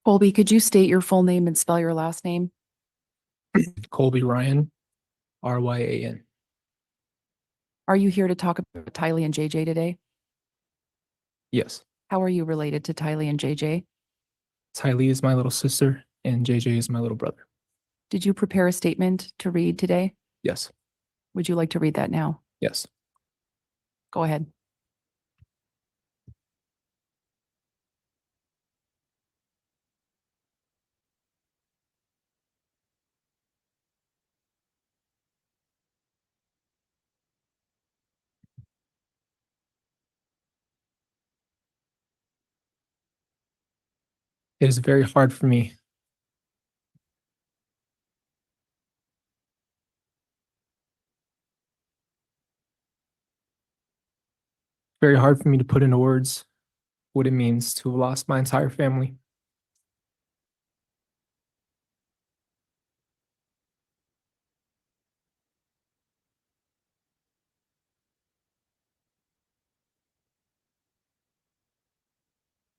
Colby, could you state your full name and spell your last name? Colby Ryan, Ryan. Are you here to talk about Tylee and JJ today? Yes. How are you related to Tylee and JJ? Tylee is my little sister and JJ is my little brother. Did you prepare a statement to read today? Yes. Would you like to read that now? Yes. Go ahead. It is very hard for me. Very hard for me to put into words what it means to have lost my entire family.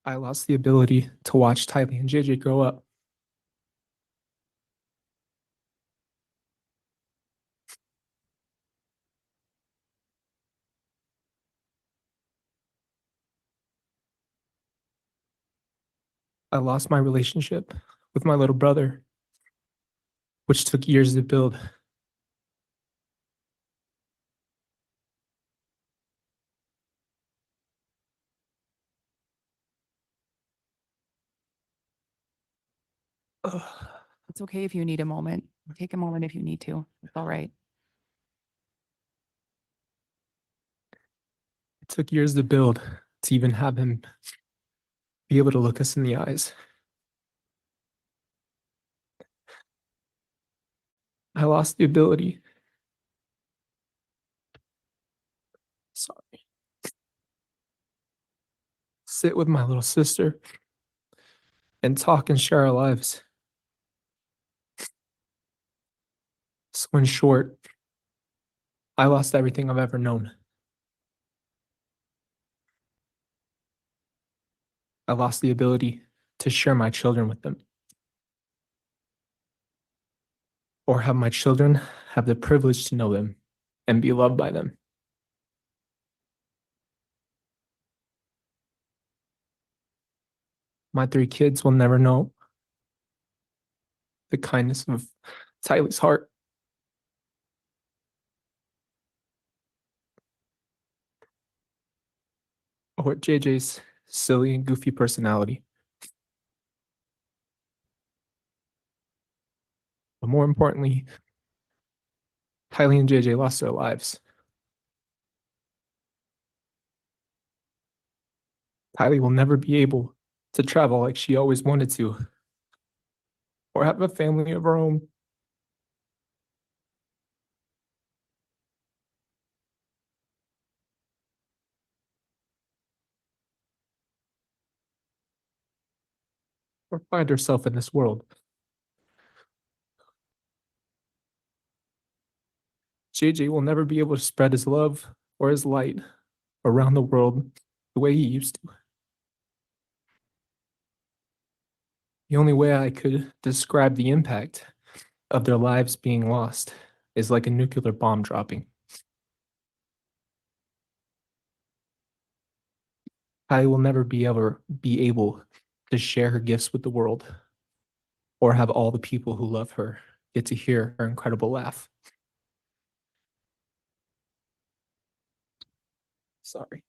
I lost the ability to watch Tylee and JJ grow up. I lost my relationship with my little brother, which took years to build. Ugh. It's okay if you need a moment. Take a moment if you need to. It's all right. It took years to build to even have him be able to look us in the eyes. I lost the ability. Sorry. Sit with my little sister and talk and share our lives. So in short, I lost everything I've ever known. I lost the ability to share my children with them, or have my children have the privilege to know them and be loved by them. My 3 kids will never know the kindness of Tylee's heart. Or JJ's silly and goofy personality. But more importantly, Tylee and JJ lost their lives. Tylee will never be able to travel like she always wanted to, or have a family of her own. Or find herself in this world. JJ will never be able to spread his love or his light around the world the way he used to. The only way I could describe the impact of their lives being lost is like a nuclear bomb dropping. Tylee will never be able to share her gifts with the world or have all the people who love her get to hear her incredible laugh. Sorry.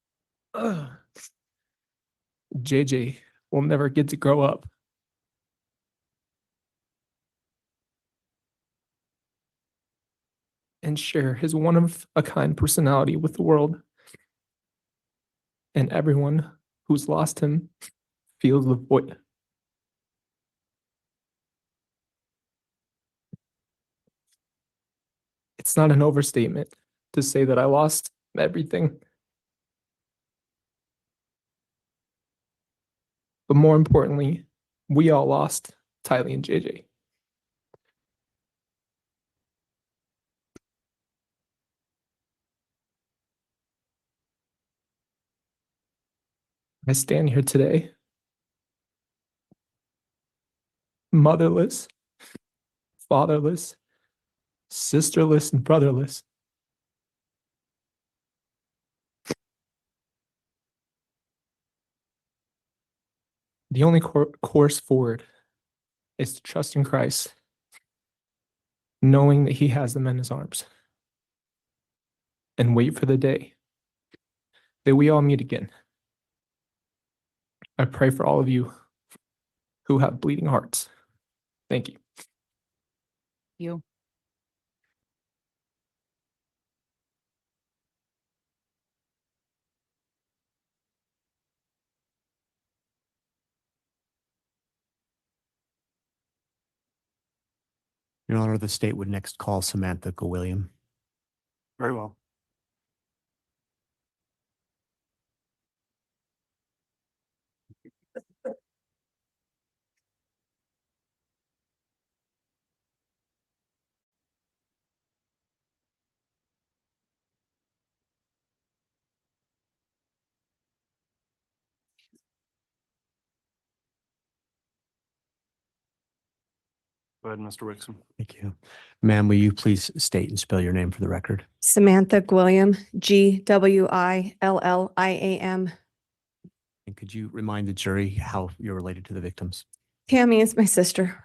Ugh. JJ will never get to grow up. And share his one-of-a-kind personality with the world. And everyone who's lost him feels the void. It's not an overstatement to say that I lost everything. But more importantly, we all lost Tylee and JJ. I stand here today, motherless, fatherless, sisterless, and brotherless. The only course forward is to trust in Christ, knowing that He has them in His arms, and wait for the day that we all meet again. I pray for all of you who have bleeding hearts. Thank you. You. Your Honor, the state would next call Samantha Gwilliam. Very well. Go ahead, Mr. Wixom. Thank you. Ma'am, will you please state and spell your name for the record? Samantha Gwilliam, Gwilliam. And could you remind the jury how you're related to the victims? Tammy is my sister.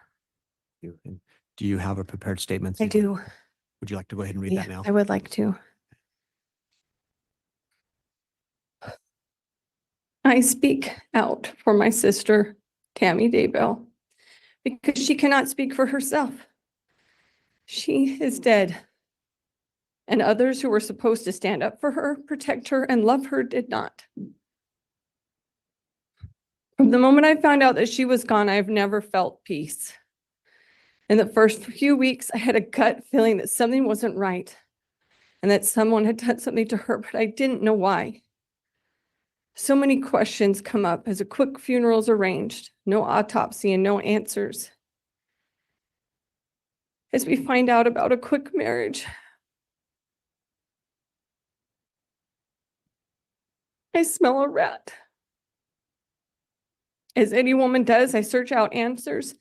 And do you have a prepared statement? I do. Would you like to go ahead and read Yeah, that now? I would like to. I speak out for my sister, Tammy Daybell, because she cannot speak for herself. She is dead. And others who were supposed to stand up for her, protect her, and love her did not. From the moment I found out that she was gone, I've never felt peace. In the first few weeks, I had a gut feeling that something wasn't right and that someone had done something to her, but I didn't know why. So many questions come up as a quick funeral is arranged, no autopsy and no answers. As we find out about a quick marriage, I smell a rat. As any woman does, I search out answers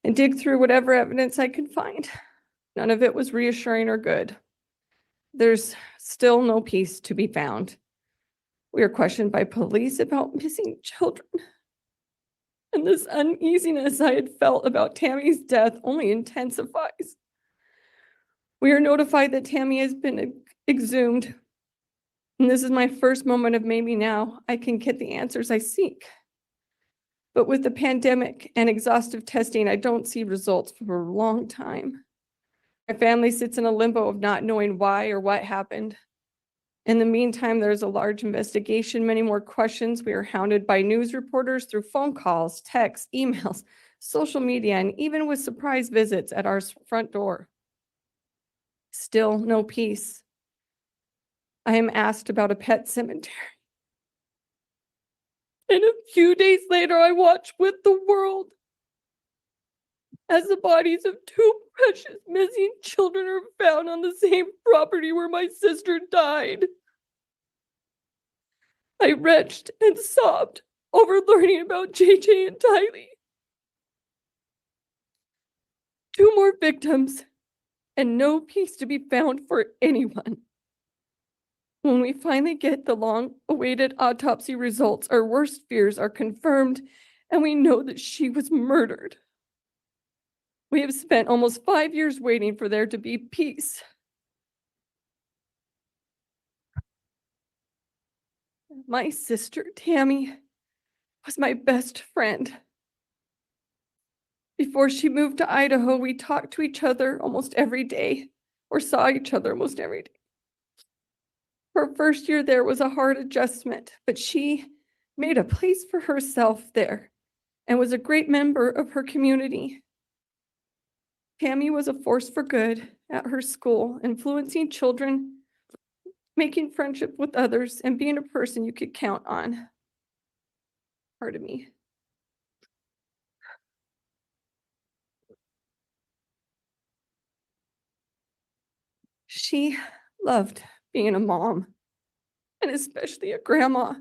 and dig through whatever evidence I can find. None of it was reassuring or good. There's still no peace to be found. We are questioned by police about missing children. And this uneasiness I had felt about Tammy's death only intensifies. We are notified that Tammy has been exhumed. And this is my first moment of maybe now I can get the answers I seek. But with the pandemic and exhaustive testing, I don't see results for a long time. My family sits in a limbo of not knowing why or what happened. In the meantime, there's a large investigation, many more questions. We are hounded by news reporters through phone calls, texts, emails, social media, and even with surprise visits at our front door. Still no peace. I am asked about a pet cemetery. And a few days later, I watch with the world as the bodies of two precious missing children are found on the same property where my sister died. I retched and sobbed over learning about JJ and Tylee. 2 more victims and no peace to be found for anyone. When we finally get the long-awaited autopsy results, our worst fears are confirmed, and we know that she was murdered. We have spent almost 5 years waiting for there to be peace. My sister, Tammy, was my best friend. Before she moved to Idaho, we talked to each other almost every day, or saw each other almost every day. Her first year there was a hard adjustment, but she made a place for herself there and was a great member of her community. Tammy was a force for good at her school, influencing children, making friendship with others, and being a person you could count on. Pardon me. She loved being a mom, and especially a grandma.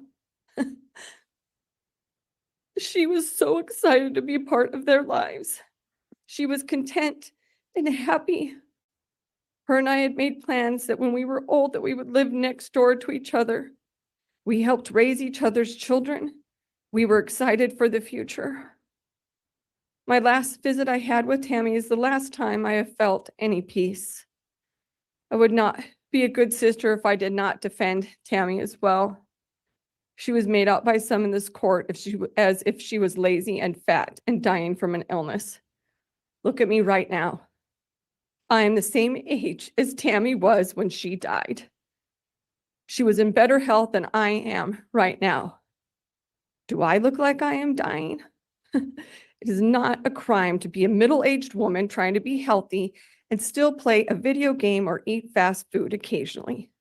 She was so excited to be part of their lives. She was content and happy. Her and I had made plans that when we were old that we would live next door to each other. We helped raise each other's children. We were excited for the future. My last visit I had with Tammy is the last time I have felt any peace. I would not be a good sister if I did not defend Tammy as well. She was made out by some in this court as if she was lazy and fat and dying from an illness. Look at me right now. I am the same age as Tammy was when she died. She was in better health than I am right now. Do I look like I am dying? It is not a crime to be a middle-aged woman trying to be healthy and still play a video game or eat fast food occasionally.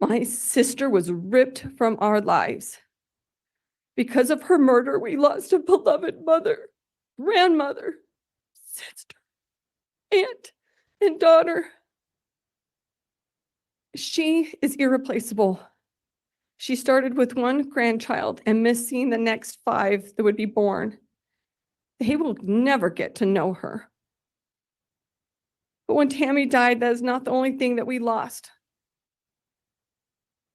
My sister was ripped from our lives. Because of her murder, we lost a beloved mother, grandmother, sister, aunt, and daughter. She is irreplaceable. She started with one grandchild and missed seeing the next 5 that would be born. They will never get to know her. But when Tammy died, that is not the only thing that we lost.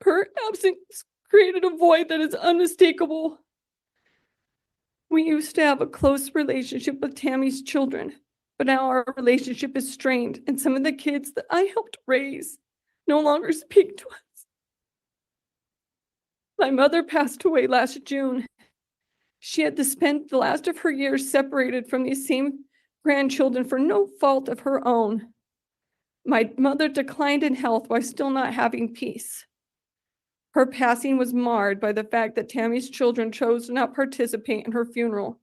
Her absence created a void that is unmistakable. We used to have a close relationship with Tammy's children, but now our relationship is strained, and some of the kids that I helped raise no longer speak to us. My mother passed away last June. She had to spend the last of her years separated from these same grandchildren for no fault of her own. My mother declined in health while still not having peace. Her passing was marred by the fact that Tammy's children chose to not participate in her funeral.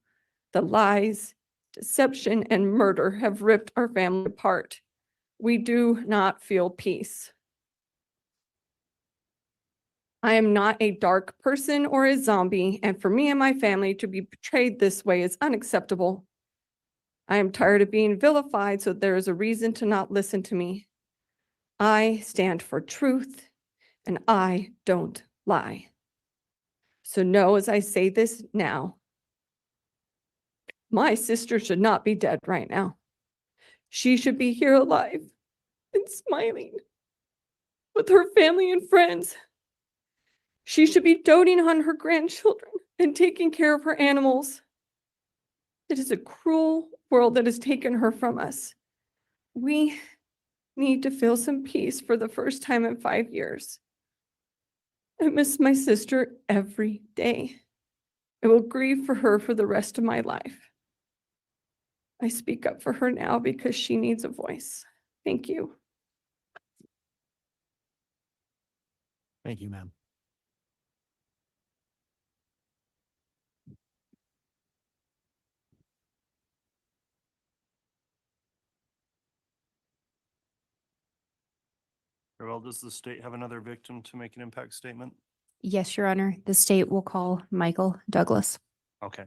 The lies, deception, and murder have ripped our family apart. We do not feel peace. I am not a dark person or a zombie, and for me and my family to be portrayed this way is unacceptable. I am tired of being vilified, so there is a reason to not listen to me. I stand for truth, and I don't lie. So know as I say this now, my sister should not be dead right now. She should be here alive and smiling with her family and friends. She should be doting on her grandchildren and taking care of her animals. It is a cruel world that has taken her from us. We need to feel some peace for the first time in 5 years. I miss my sister every day. I will grieve for her for the rest of my life. I speak up for her now because she needs a voice. Thank you. Thank you, ma'am. Very well, does the state have another victim to make an impact statement? Yes, Your Honor. The state will call Michael Douglas. Okay.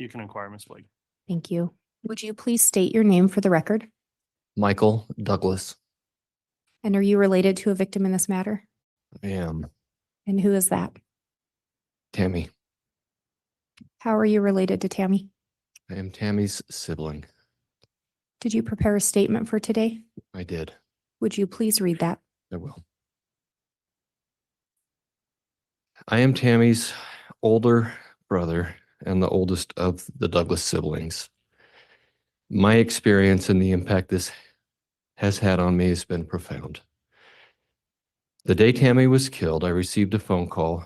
You can inquire, Ms. Blake. Thank you. Would you please state your name for the record? Michael Douglas. And are you related to a victim in this matter? I am. And who is that? Tammy. How are you related to Tammy? I am Tammy's sibling. Did you prepare a statement for today? I did. Would you please read that? I will. I am Tammy's older brother and the oldest of the Douglas siblings. My experience and the impact this has had on me has been profound. The day Tammy was killed, I received a phone call,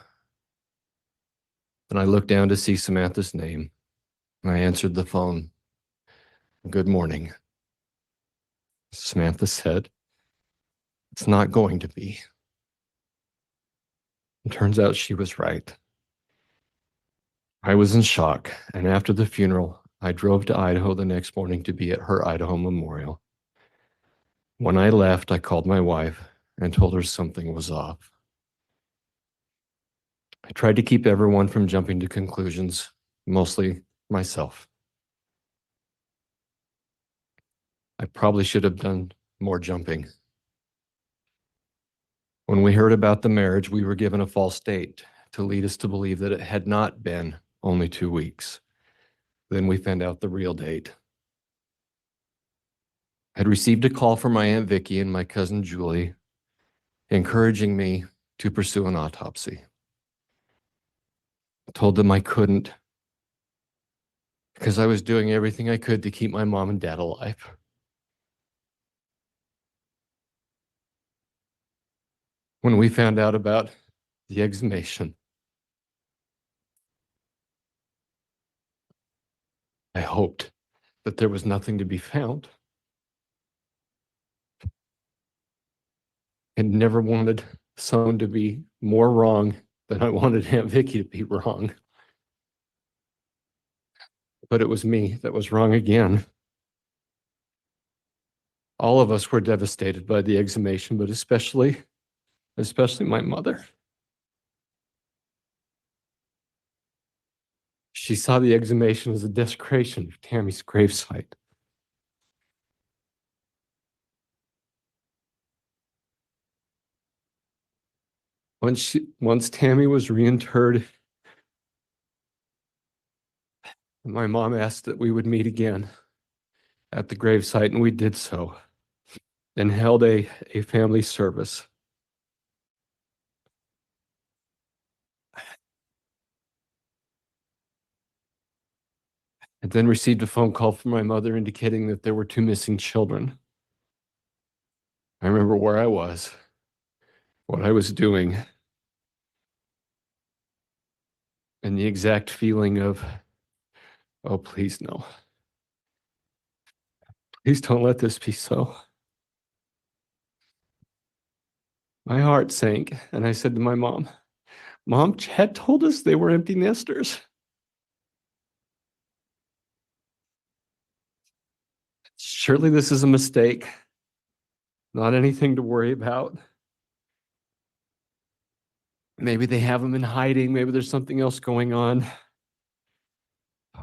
and I looked down to see Samantha's name, and I answered the phone. Good morning. Samantha said, "It's not going to be." It turns out she was right. I was in shock, and after the funeral, I drove to Idaho the next morning to be at her Idaho memorial. When I left, I called my wife and told her something was off. I tried to keep everyone from jumping to conclusions, mostly myself. I probably should have done more jumping. When we heard about the marriage, we were given a false date to lead us to believe that it had not been only 2 weeks. Then we found out the real date. I'd received a call from my Aunt Vicky and my cousin Julie, encouraging me to pursue an autopsy. I told them I couldn't because I was doing everything I could to keep my mom and dad alive. When we found out about the exhumation, I hoped that there was nothing to be found. I never wanted someone to be more wrong than I wanted Aunt Vicky to be wrong. But it was me that was wrong again. All of us were devastated by the exhumation, but especially my mother. She saw the exhumation as a desecration of Tammy's gravesite. Once Tammy was reinterred, my mom asked that we would meet again at the gravesite, and we did so, and held a family service. I then received a phone call from my mother indicating that there were 2 missing children. I remember where I was, what I was doing, and the exact feeling of, oh, please no. Please don't let this be so. My heart sank, and I said to my mom, "Mom, Chad told us they were empty nesters." Surely this is a mistake, not anything to worry about. Maybe they have them in hiding. Maybe there's something else going on.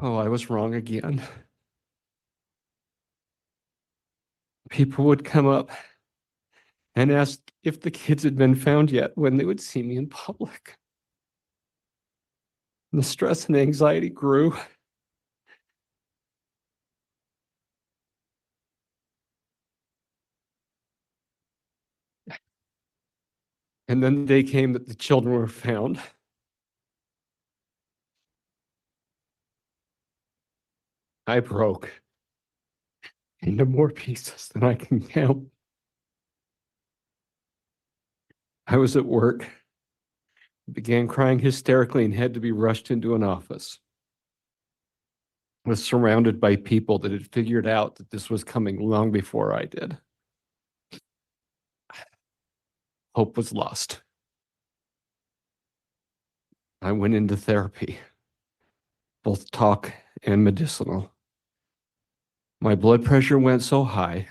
Oh, I was wrong again. People would come up and ask if the kids had been found yet when they would see me in public. And the stress and anxiety grew. And then the day came that the children were found. I broke into more pieces than I can count. I was at work, began crying hysterically, and had to be rushed into an office. I was surrounded by people that had figured out that this was coming long before I did. Hope was lost. I went into therapy, both talk and medicinal. My blood pressure went so high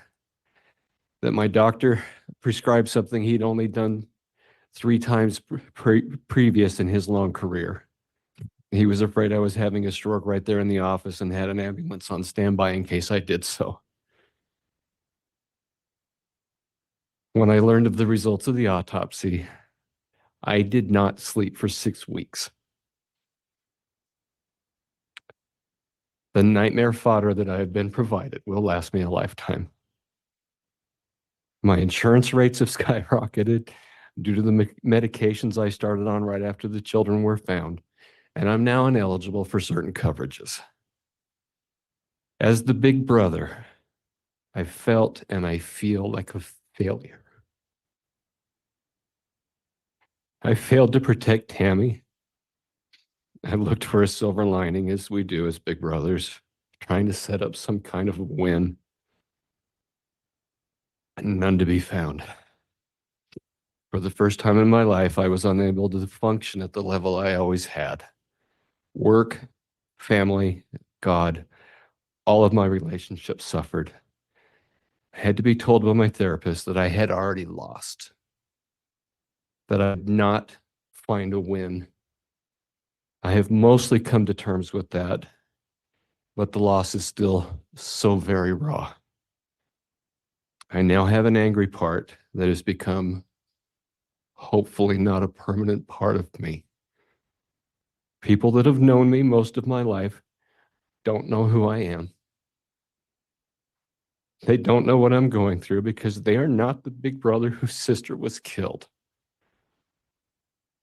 that my doctor prescribed something he'd only done 3 times previous in his long career. He was afraid I was having a stroke right there in the office and had an ambulance on standby in case I did so. When I learned of the results of the autopsy, I did not sleep for 6 weeks. The nightmare fodder that I have been provided will last me a lifetime. My insurance rates have skyrocketed due to the medications I started on right after the children were found, and I'm now ineligible for certain coverages. As the big brother, I felt and I feel like a failure. I failed to protect Tammy. I looked for a silver lining, as we do as big brothers, trying to set up some kind of a win. None to be found. For the first time in my life, I was unable to function at the level I always had. Work, family, God, all of my relationships suffered. I had to be told by my therapist that I had already lost, that I did not find a win. I have mostly come to terms with that, but the loss is still so very raw. I now have an angry part that has become hopefully not a permanent part of me. People that have known me most of my life don't know who I am. They don't know what I'm going through because they are not the big brother whose sister was killed.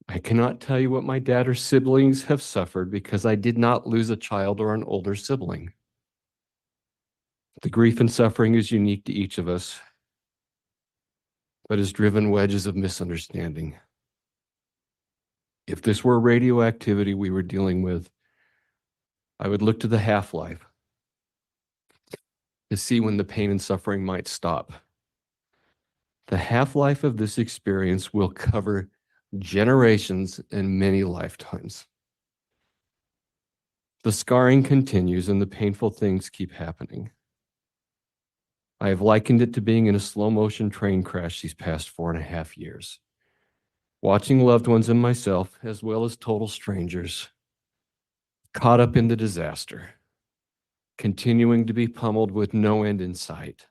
I cannot tell you what my dad or siblings have suffered because I did not lose a child or an older sibling. The grief and suffering is unique to each of us, but has driven wedges of misunderstanding. If this were radioactivity we were dealing with, I would look to the half-life to see when the pain and suffering might stop. The half-life of this experience will cover generations and many lifetimes. The scarring continues and the painful things keep happening. I have likened it to being in a slow-motion train crash these past 4.5 years. Watching loved ones and myself, as well as total strangers, caught up in the disaster, continuing to be pummeled with no end in sight.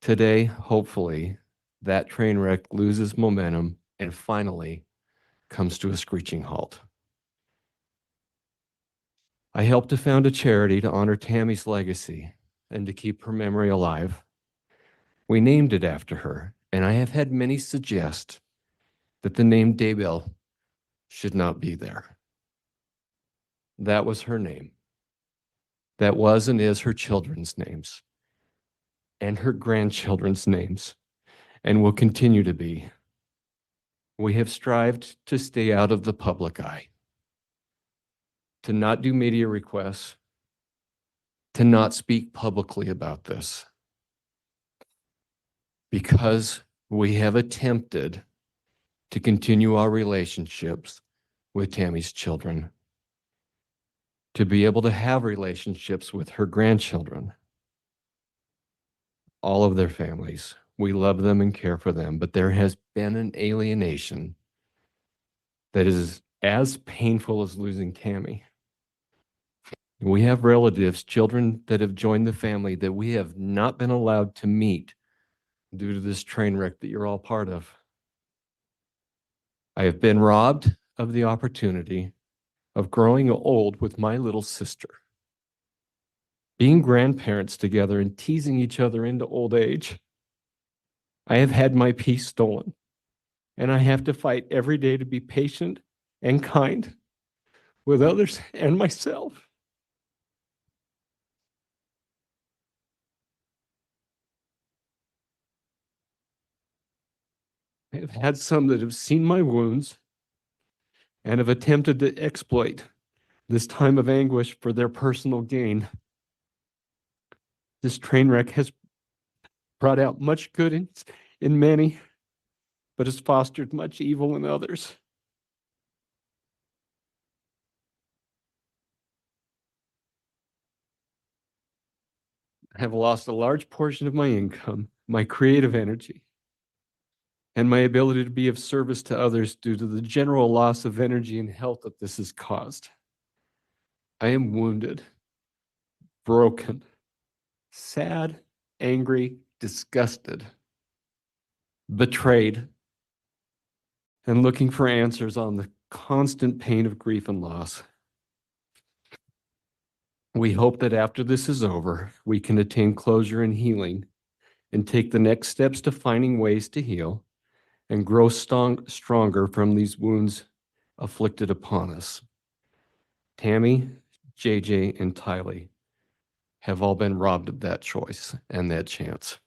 Today, hopefully, that train wreck loses momentum and finally comes to a screeching halt. I helped to found a charity to honor Tammy's legacy and to keep her memory alive. We named it after her, and I have had many suggest that the name Daybell should not be there. That was her name. That was and is her children's names and her grandchildren's names and will continue to be. We have strived to stay out of the public eye, to not do media requests, to not speak publicly about this, because we have attempted to continue our relationships with Tammy's children, to be able to have relationships with her grandchildren, all of their families. We love them and care for them, but there has been an alienation that is as painful as losing Tammy. We have relatives, children that have joined the family that we have not been allowed to meet due to this train wreck that you're all part of. I have been robbed of the opportunity of growing old with my little sister, being grandparents together and teasing each other into old age. I have had my peace stolen, and I have to fight every day to be patient and kind with others and myself. I have had some that have seen my wounds and have attempted to exploit this time of anguish for their personal gain. This train wreck has brought out much good in many, but has fostered much evil in others. I have lost a large portion of my income, my creative energy, and my ability to be of service to others due to the general loss of energy and health that this has caused. I am wounded, broken, sad, angry, disgusted, betrayed, and looking for answers on the constant pain of grief and loss. We hope that after this is over, we can attain closure and healing and take the next steps to finding ways to heal and grow stronger from these wounds afflicted upon us. Tammy, JJ, and Tylee have all been robbed of that choice and that chance.